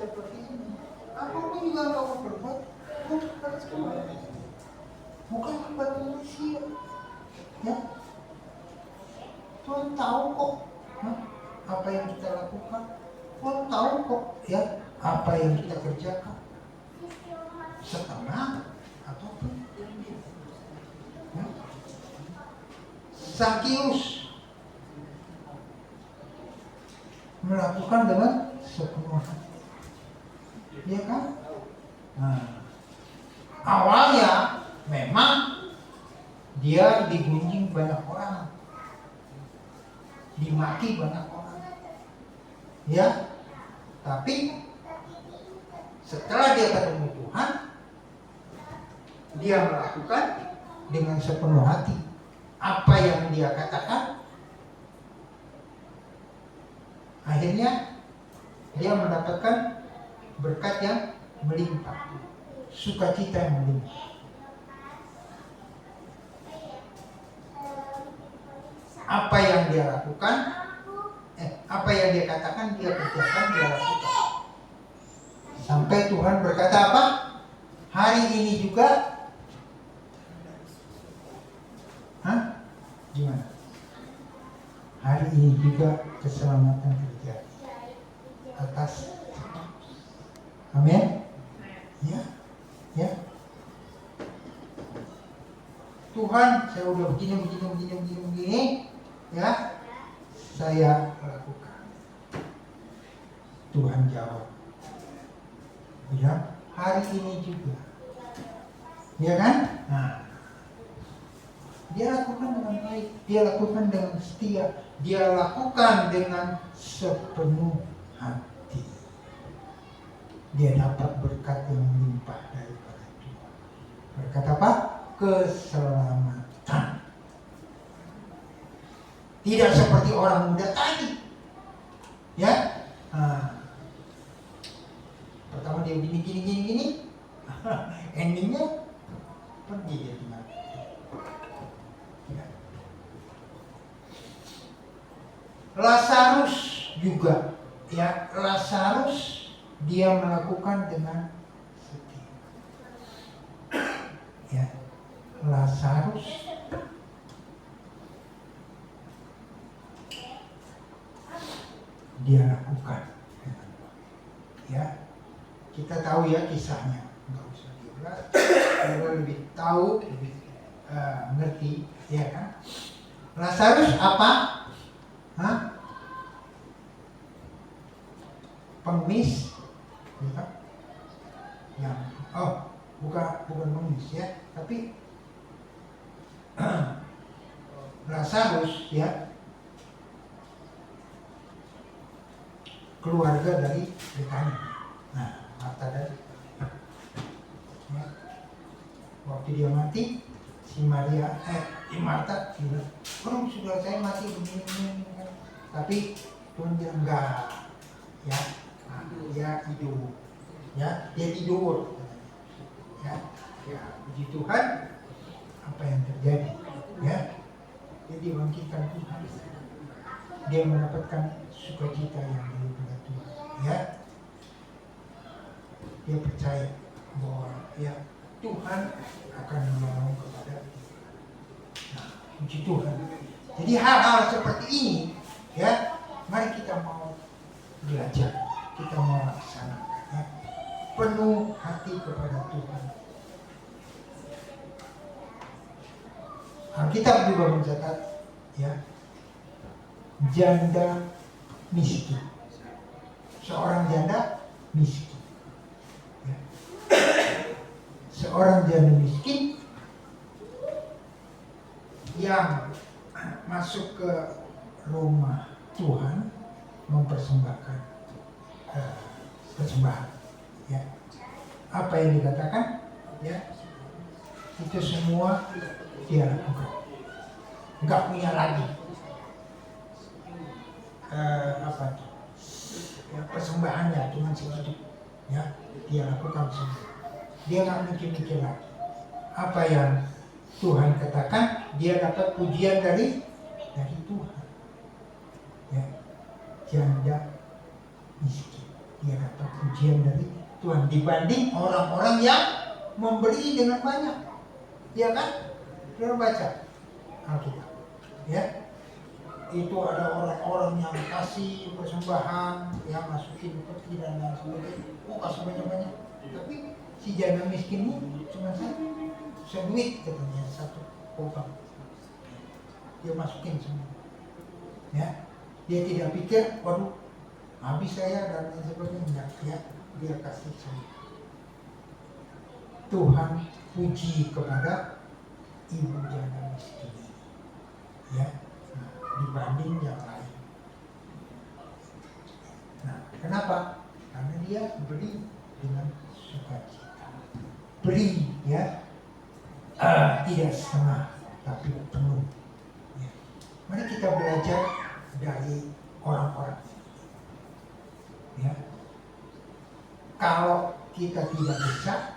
Seperti ini. Apapun juga kamu berbuat, bukan kepada manusia. Ya, Tuhan tahu kok apa yang kita lakukan. Tuhan tahu kok ya apa yang kita kerjakan. Setengah ataupun ya. Zakius melakukan dengan sepenuh hati. Ya kan? Nah, awalnya memang dia digunjing banyak orang, dimaki banyak orang, ya. Tapi setelah dia ketemu Tuhan, dia melakukan dengan sepenuh hati apa yang dia katakan. Akhirnya dia mendapatkan berkat yang melimpah, sukacita yang melimpah. Apa yang dia lakukan, apa yang dia katakan, dia kerjakan, dia lakukan. Sampai Tuhan berkata apa? Hari ini juga, gimana? Hari ini juga keselamatan terjadi atas. Amin. Ya, ya. Tuhan, saya udah begini, ya. Saya lakukan. Tuhan jawab. Ya, hari ini juga. Ya kan? Nah, dia lakukan dengan baik, dia lakukan dengan setia, dia lakukan dengan sepenuh hati. Dia dapat berkat yang melimpah daripada Tuhan. Berkat apa? Keselamatan. Tidak seperti orang muda tadi Ya, pertama dia gini, endingnya pergi dia tinggal. Ya. Lazarus juga, ya, Lazarus dia melakukan dengan setia. Ya, Lazarus dia lakukan. Ya, kita tahu ya kisahnya, nggak usah diulas. Kita lebih tahu, lebih ngerti, ya kan? Lazarus apa? Hah? Pengemis, ya kan? Yang bukan pengemis ya, tapi Lazarus ya keluarga dari Betania. Nah, Marta dan ya, waktu dia mati, si Marta bilang, sudah saya mati begini. Tapi Tuhan bilang enggak, ya, dia hidup, ya, dia tidur, ya, puji Tuhan, apa yang terjadi, ya, dia dibangkitkan Tuhan, dia mendapatkan sukacita yang daripada Tuhan, ya, dia percaya bahwa ya Tuhan akan menolong kepada dia. Nah, puji Tuhan. Jadi hal-hal seperti ini, ya, mari kita mau belajar, kita mau laksanakan, ya, penuh hati kepada Tuhan. Alkitab juga mencatat, ya, janda miskin, seorang janda miskin, ya. Seorang janda miskin yang masuk ke rumah Tuhan mempersembahkan persembahan, ya. Apa yang dikatakan, ya, itu semua dia lakukan, nggak punya lagi ya, persembahannya cuma segitu, ya, dia lakukan semua, dia nggak mikir-mikir lagi apa yang Tuhan katakan, dia dapat pujian dari Tuhan, ya, janda miskin, dia dapat pujian dari Tuhan dibanding orang-orang yang memberi dengan banyak, ya kan? Kita baca Alkitab, ya, itu ada orang-orang yang kasih persembahan, ya, masukin peti dan lain sebagainya, kasih banyak-banyak, tapi si janda miskin ini cuma seduit katanya, satu kopang, dia masukin semua, ya, dia tidak pikir, waduh, habis saya dan lain sebagainya, ya, dia kasih semua. Tuhan puji kepada ibu janda miskin ini, ya, nah, dibanding yang lain. Nah, kenapa? Karena dia beri dengan sukacita, beri, ya, tidak setengah tapi penuh, ya. Mari kita belajar dari orang-orang, ya. Kalau kita tidak bisa,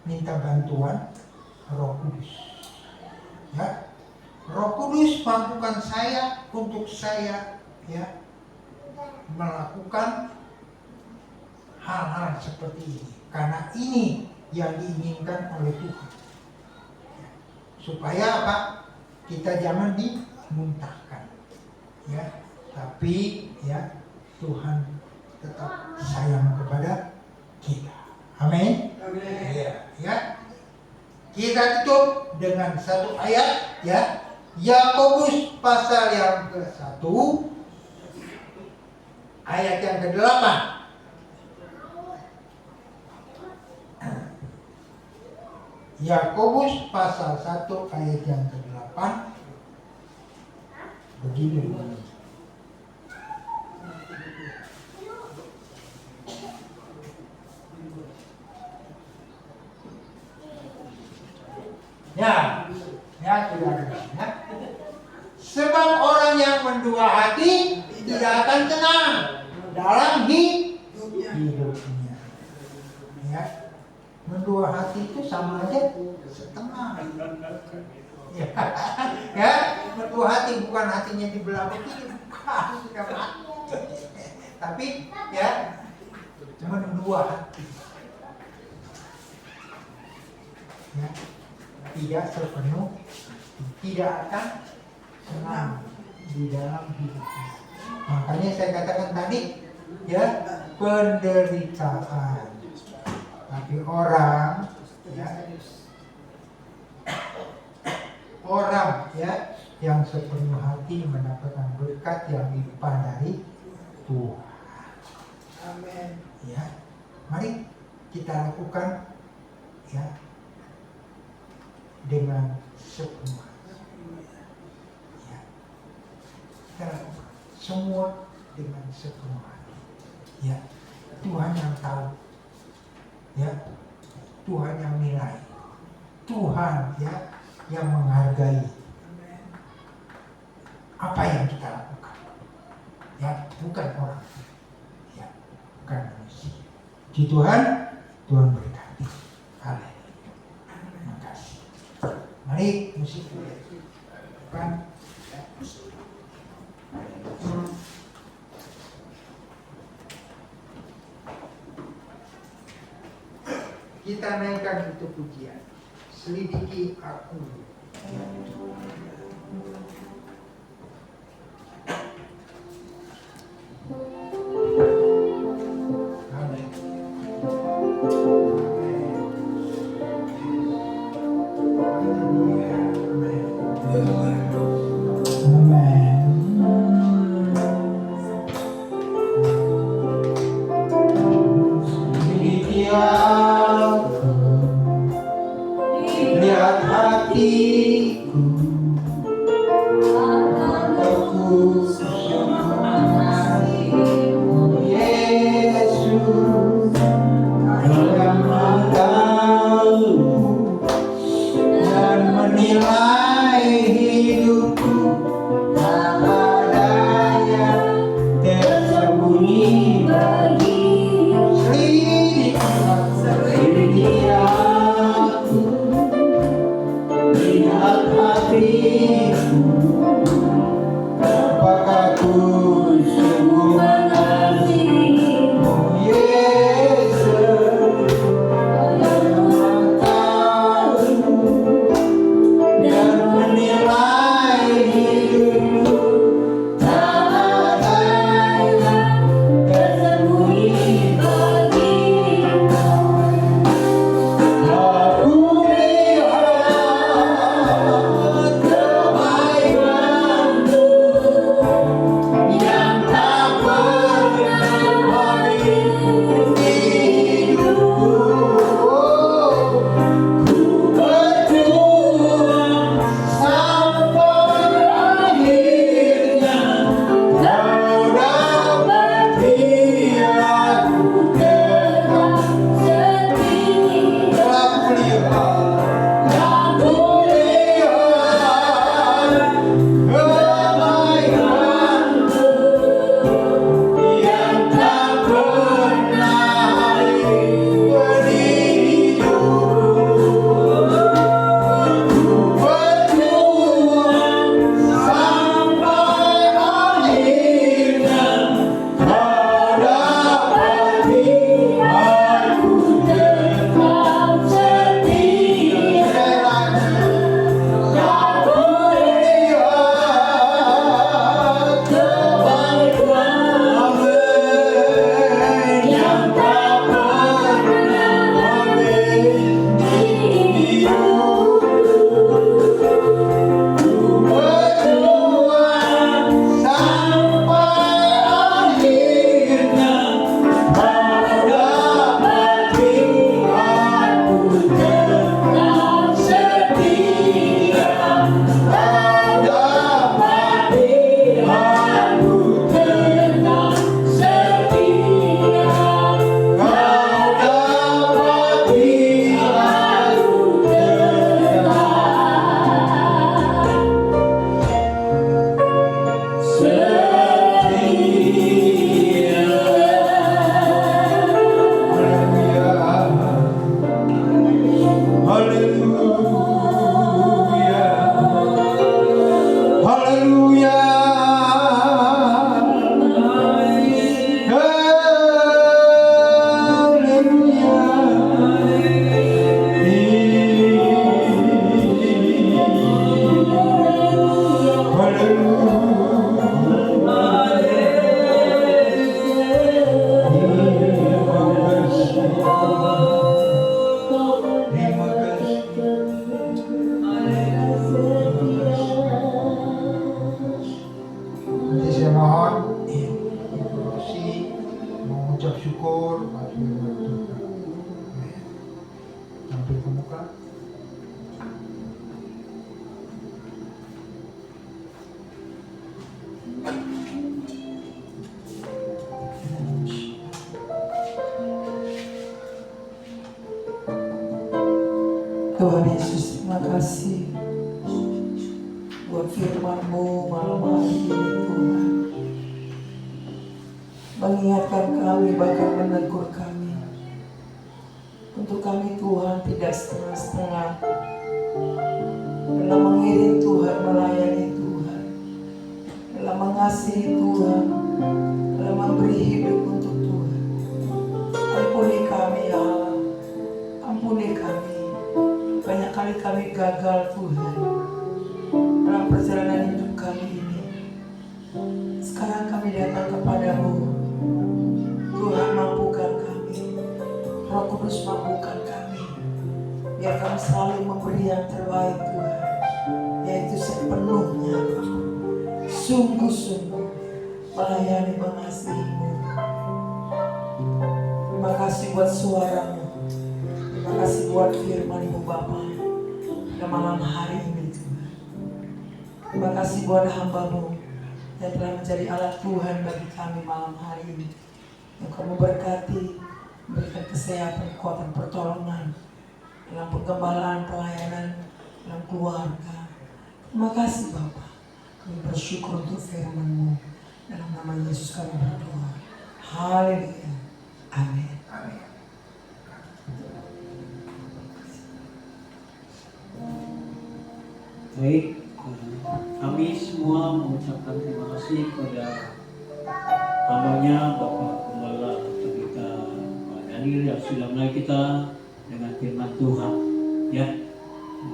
minta bantuan Roh Kudus, ya. Roh Kudus mampukan saya untuk saya, ya, melakukan hal-hal seperti ini, karena ini yang diinginkan oleh Tuhan, supaya apa? Kita jangan dimuntahkan, ya, tapi, ya, Tuhan tetap sayang kepada kita. Amin. Ya, ya. Kita tutup dengan satu ayat, ya, Yakobus pasal yang ke-1 ayat yang ke-8. Yakobus pasal 1 ayat yang ke-8 begini. Ya, ya, tidak ada. Ya. Sebab orang yang mendua hati tidak akan tenang dalam hidupnya. Ya, mendua hati itu sama aja setengah. Ya, ya, mendua hati bukan hatinya dibelah begini, bukan, sudah mati. Tapi ya, mendua hati. Ya, tidak sepenuh, tidak akan senang di dalam hidupnya. Makanya saya katakan tadi, ya, penderitaan. Tapi orang, ya, orang ya yang sepenuh hati mendapatkan berkat yang limpah dari Tuhan. Amin. Ya, mari kita lakukan ya dengan sepenuh hati. Ya, kita lakukan semua dengan sepenuh hati. Ya, Tuhan yang tahu. Ya, Tuhan yang nilai. Tuhan ya yang menghargai apa yang kita lakukan, ya, bukan orang, ya, bukan manusia. Di Tuhan berkati. Haleluya. Terima kasih. Mari musik kan. Kita naikkan itu pujian. Selidiki aku. Lihat hatiku, aku mengasihimu Yesus, dalam matamu dan menilai hidupku, tak ada yang tersembunyi bagi selidiki aku. Lihat hatiku, apakah ku sungguh mengasihimu Yesus, dalam matamu dan Tuhan Yesus, terima kasih buat firman-Mu malam hari ini Tuhan. Mengingatkan kami, bahkan menegur kami. Untuk kami Tuhan tidak setengah-setengah dalam mengiring Tuhan, melayani Tuhan, dalam mengasihi Tuhan, dalam memberi hidup untuk Tuhan. Ampuni kami ya Allah, ampuni kami. Banyak kali kami gagal Tuhan dalam perjalanan hidup kami ini. Sekarang kami datang kepadamu. Tuhan, mampukan kami. Roh Kudus, mampukan kami. Biar kami selalu memberi yang terbaik Tuhan, yaitu sepenuhnya sungguh-sungguh melayani, mengasihi-Mu. Terima kasih buat suara-Mu. Terima kasih buat firman-Mu Bapa pada malam hari ini Tuhan. Terima kasih buat hamba-Mu yang telah menjadi alat Tuhan bagi kami malam hari ini. Yang Kamu berkati, memberikan kesehatan, kekuatan, pertolongan dalam penggembalaan, pelayanan, dalam keluarga. Terima kasih Bapa. Kami bersyukur untuk firman-Mu. Dalam nama Yesus kami berdoa. Haleluya. Amin. Amin. Baik, kami semua mengucapkan terima kasih kepada hamba-Nya Bapak Gembala Pendeta Pak Daniel yang sudah mulai kita dengan firman Tuhan. Ya,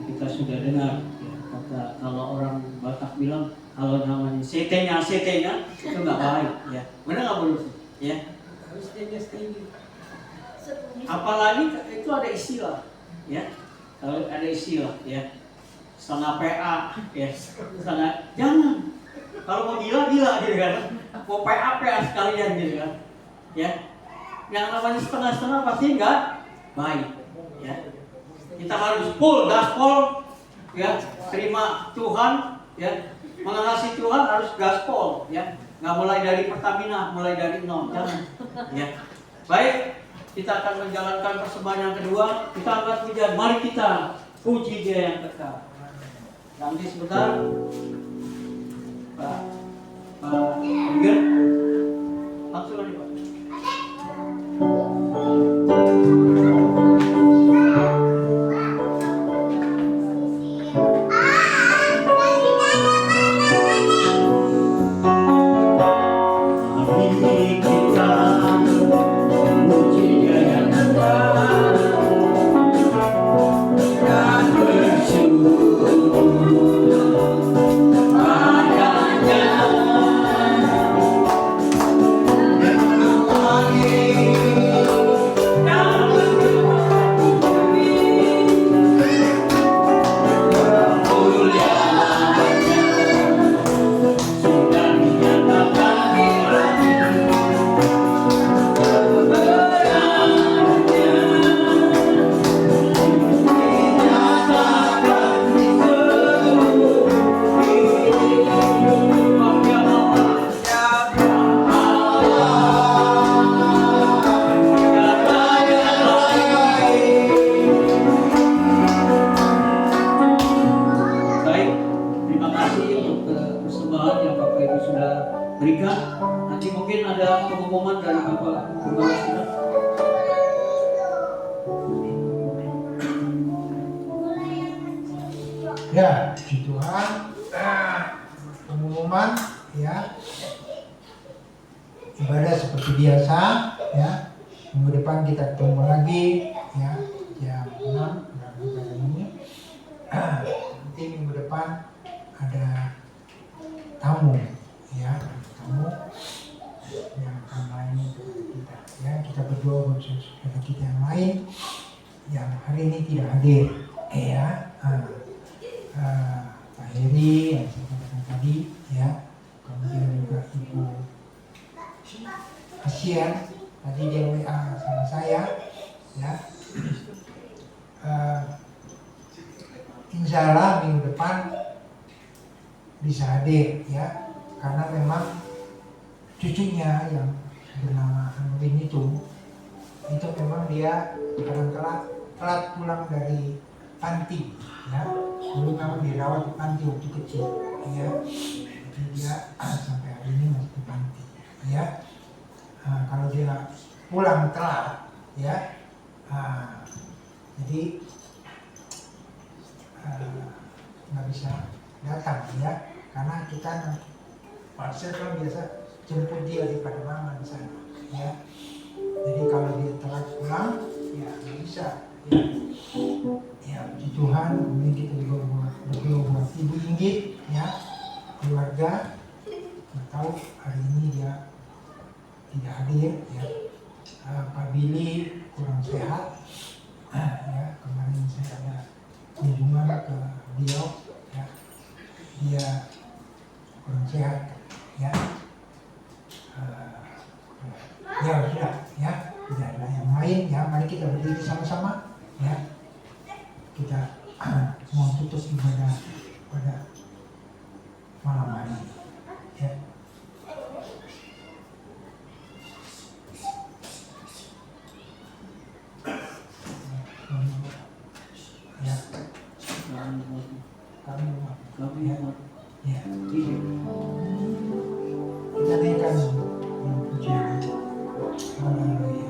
kita sudah dengar ya, kata kalau orang Batak bilang kalau namanya setenya itu nggak baik ya. Benar nggak menurut? Ya. Apalagi itu ada istilah ya. Kalau ada istilah ya. Setengah PA ya. Setengah jangan. Kalau mau gila gitu kan. Mau PA sekalian gitu kan. Ya. Yang namanya setengah-setengah pasti enggak baik ya. Kita harus full gaspol ya, terima Tuhan ya. Mengasihi Tuhan harus gaspol ya. Nggak mulai dari Pertamina, mulai dari nol, jangan ya. Baik, kita akan menjalankan persembahan yang kedua. Kita angkat pujian, mari kita puji Dia yang kekal. Nanti sebentar Pak Engger langsung aja Pak. Ya, puji Tuhan. Pengumuman ya. Ibadah seperti biasa ya. Minggu depan kita ketemu lagi ya, jam 6 dan ini. Nanti minggu depan ada tamu ya, tamu yang akan melayani kita ya. Kita berdoa buat saudara kita yang lain yang hari ini tidak hadir ya. Pak Heri yang saya katakan tadi ya, kemudian juga Ibu Asian tadi dia WA sama saya ya. Insya Allah minggu depan bisa hadir ya, karena memang cucunya yang bernama Anurin itu memang dia kadang-kadang telat pulang dari panti, ya. Dulu memang dirawat di panti waktu kecil, ya. Jadi dia sampai hari ini masih di panti, ya. Kalau dia pulang telat, ya, jadi nggak bisa datang, ya, karena kita parcel kan biasa jemput dia di Pademangan di sana, ya. Jadi kalau dia telat pulang, ya nggak bisa, ya. Ya puji Tuhan, kemudian kita juga berdoa buat Ibu Inggit, ya, keluarga. Nggak tahu hari ini dia tidak hadir, ya. Pak Billy kurang sehat, ya, kemarin saya ada kunjungan ke beliau, ya, dia kurang sehat, ya. Ya sudah, ya, tidak ada yang lain, ya. Mari kita berdiri sama-sama, ya. Kita mau tutup ibadah pada malam hari ini, ya. Ya, kami ya, ya. Kita naikkan pujian. Haleluya.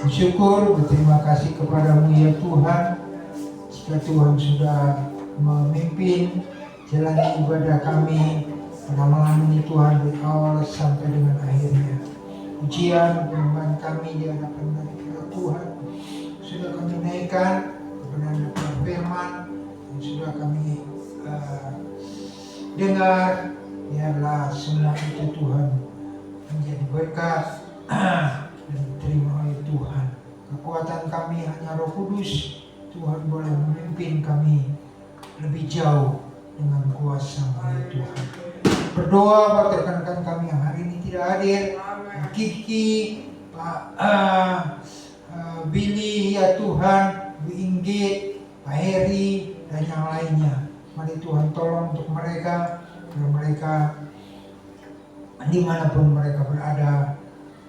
Bersyukur, berterima kasih kepadamu ya Tuhan, setelah Tuhan sudah memimpin jalan ibadah kami pada malam ini Tuhan, dari awal sampai dengan akhirnya. Ujian beban kami di hadapan daripada Tuhan sudah kami naikkan kebenaran firman yang sudah kami dengar. Biarlah semua itu Tuhan menjadi berkat dan diterima oleh Tuhan. Kekuatan kami hanya Roh Kudus. Tuhan boleh memimpin kami lebih jauh dengan kuasa ya Tuhan. Berdoa buat rekan-rekan kami yang hari ini tidak hadir, Pak Kiki, Pak Billy ya Tuhan, Bu Inggit, Pak Heri dan yang lainnya. Mari Tuhan tolong untuk mereka, agar mereka dimanapun mereka berada,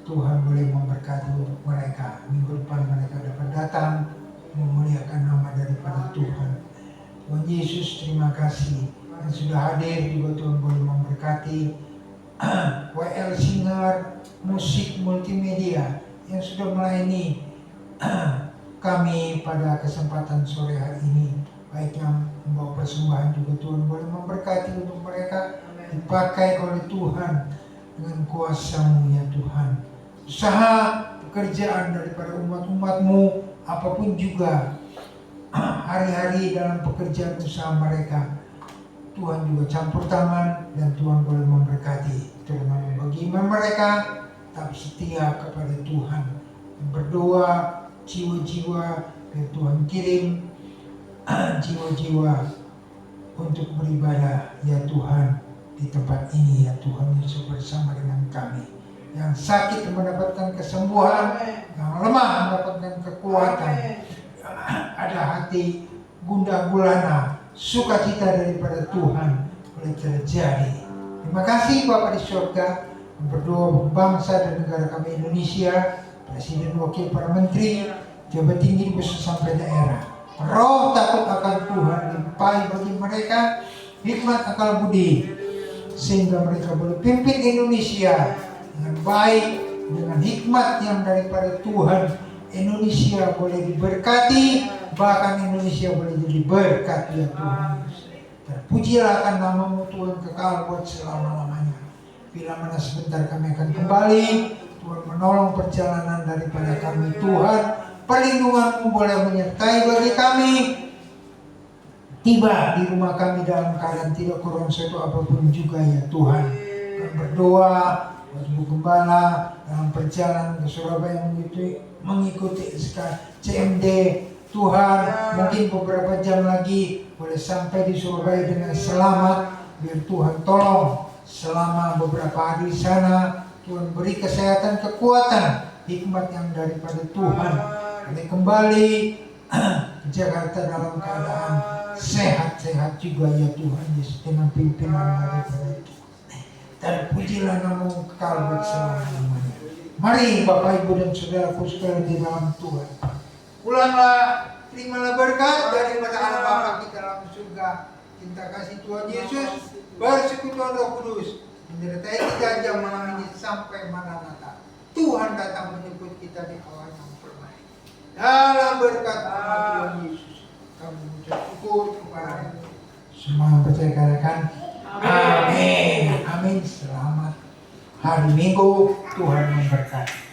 Tuhan boleh memberkati untuk mereka. Minggu depan mereka dapat datang memuliakan nama daripada Tuhan. Tuhan Yesus, terima kasih yang sudah hadir juga Tuhan boleh memberkati WL Singer Musik Multimedia yang sudah melayani kami pada kesempatan sore hari ini. Baik yang membawa persembahan juga Tuhan boleh memberkati untuk mereka, dipakai oleh Tuhan dengan kuasa-Mu ya Tuhan. Usaha pekerjaan daripada umat-umat-Mu apapun juga hari-hari dalam pekerjaan usaha mereka, Tuhan juga campur tangan dan Tuhan boleh memberkati, terutama bagi iman mereka tetap setia kepada Tuhan. Berdoa jiwa-jiwa biar Tuhan kirim jiwa-jiwa untuk beribadah ya Tuhan di tempat ini ya Tuhan Yesus bersama dengan kami. Yang sakit mendapatkan kesembuhan, yang lemah mendapatkan kekuatan, ada hati gundah gulana, sukacita daripada Tuhan boleh terjadi. Terima kasih Bapa di surga. Berdoa bangsa dan negara kami Indonesia, Presiden, Wakil, para Menteri, Jabat Tinggi besar sampai daerah. Roh takut akan Tuhan limpahi bagi mereka, hikmat akal budi, sehingga mereka boleh pimpin Indonesia dengan baik, dengan hikmat yang daripada Tuhan. Indonesia boleh diberkati, bahkan Indonesia boleh jadi berkat ya Tuhan. Terpujilah akan nama-Mu Tuhan kekal buat selama-lamanya. Bila mana sebentar kami akan kembali, Tuhan menolong perjalanan daripada kami Tuhan. Perlindungan-Mu boleh menyertai bagi kami. Tiba di rumah kami dalam keadaan tidak kurang suatu apapun juga ya Tuhan. Kami berdoa buat Ibu Gembala dalam perjalanan ke Surabaya mengikuti CMD. Tuhan, mungkin beberapa jam lagi boleh sampai di Surabaya dengan selamat. Biar Tuhan tolong selama beberapa hari di sana. Tuhan beri kesehatan, kekuatan, hikmat yang daripada Tuhan. Kami kembali ke Jakarta dalam keadaan sehat-sehat juga ya Tuhan Yesus, dengan pimpinan daripada Tuhan. Terpujilah nama-Mu kekal buat selama-lamanya. Mari Bapak Ibu dan Saudaraku sekalian di dalam Tuhan, pulanglah, terimalah berkat daripada Allah Bapa kita dalam surga. Cinta kasih Tuhan Yesus, persekutuan Roh Kudus menyertai kita jam malam ini sampai Maranatha. Tuhan datang menjemput kita di awal yang permai. Dalam berkat nama Tuhan Yesus, kami mengucap syukur kepada semua yang percaya katakan amin. Amin. Selamat hari Minggu, Tuhan memberkati.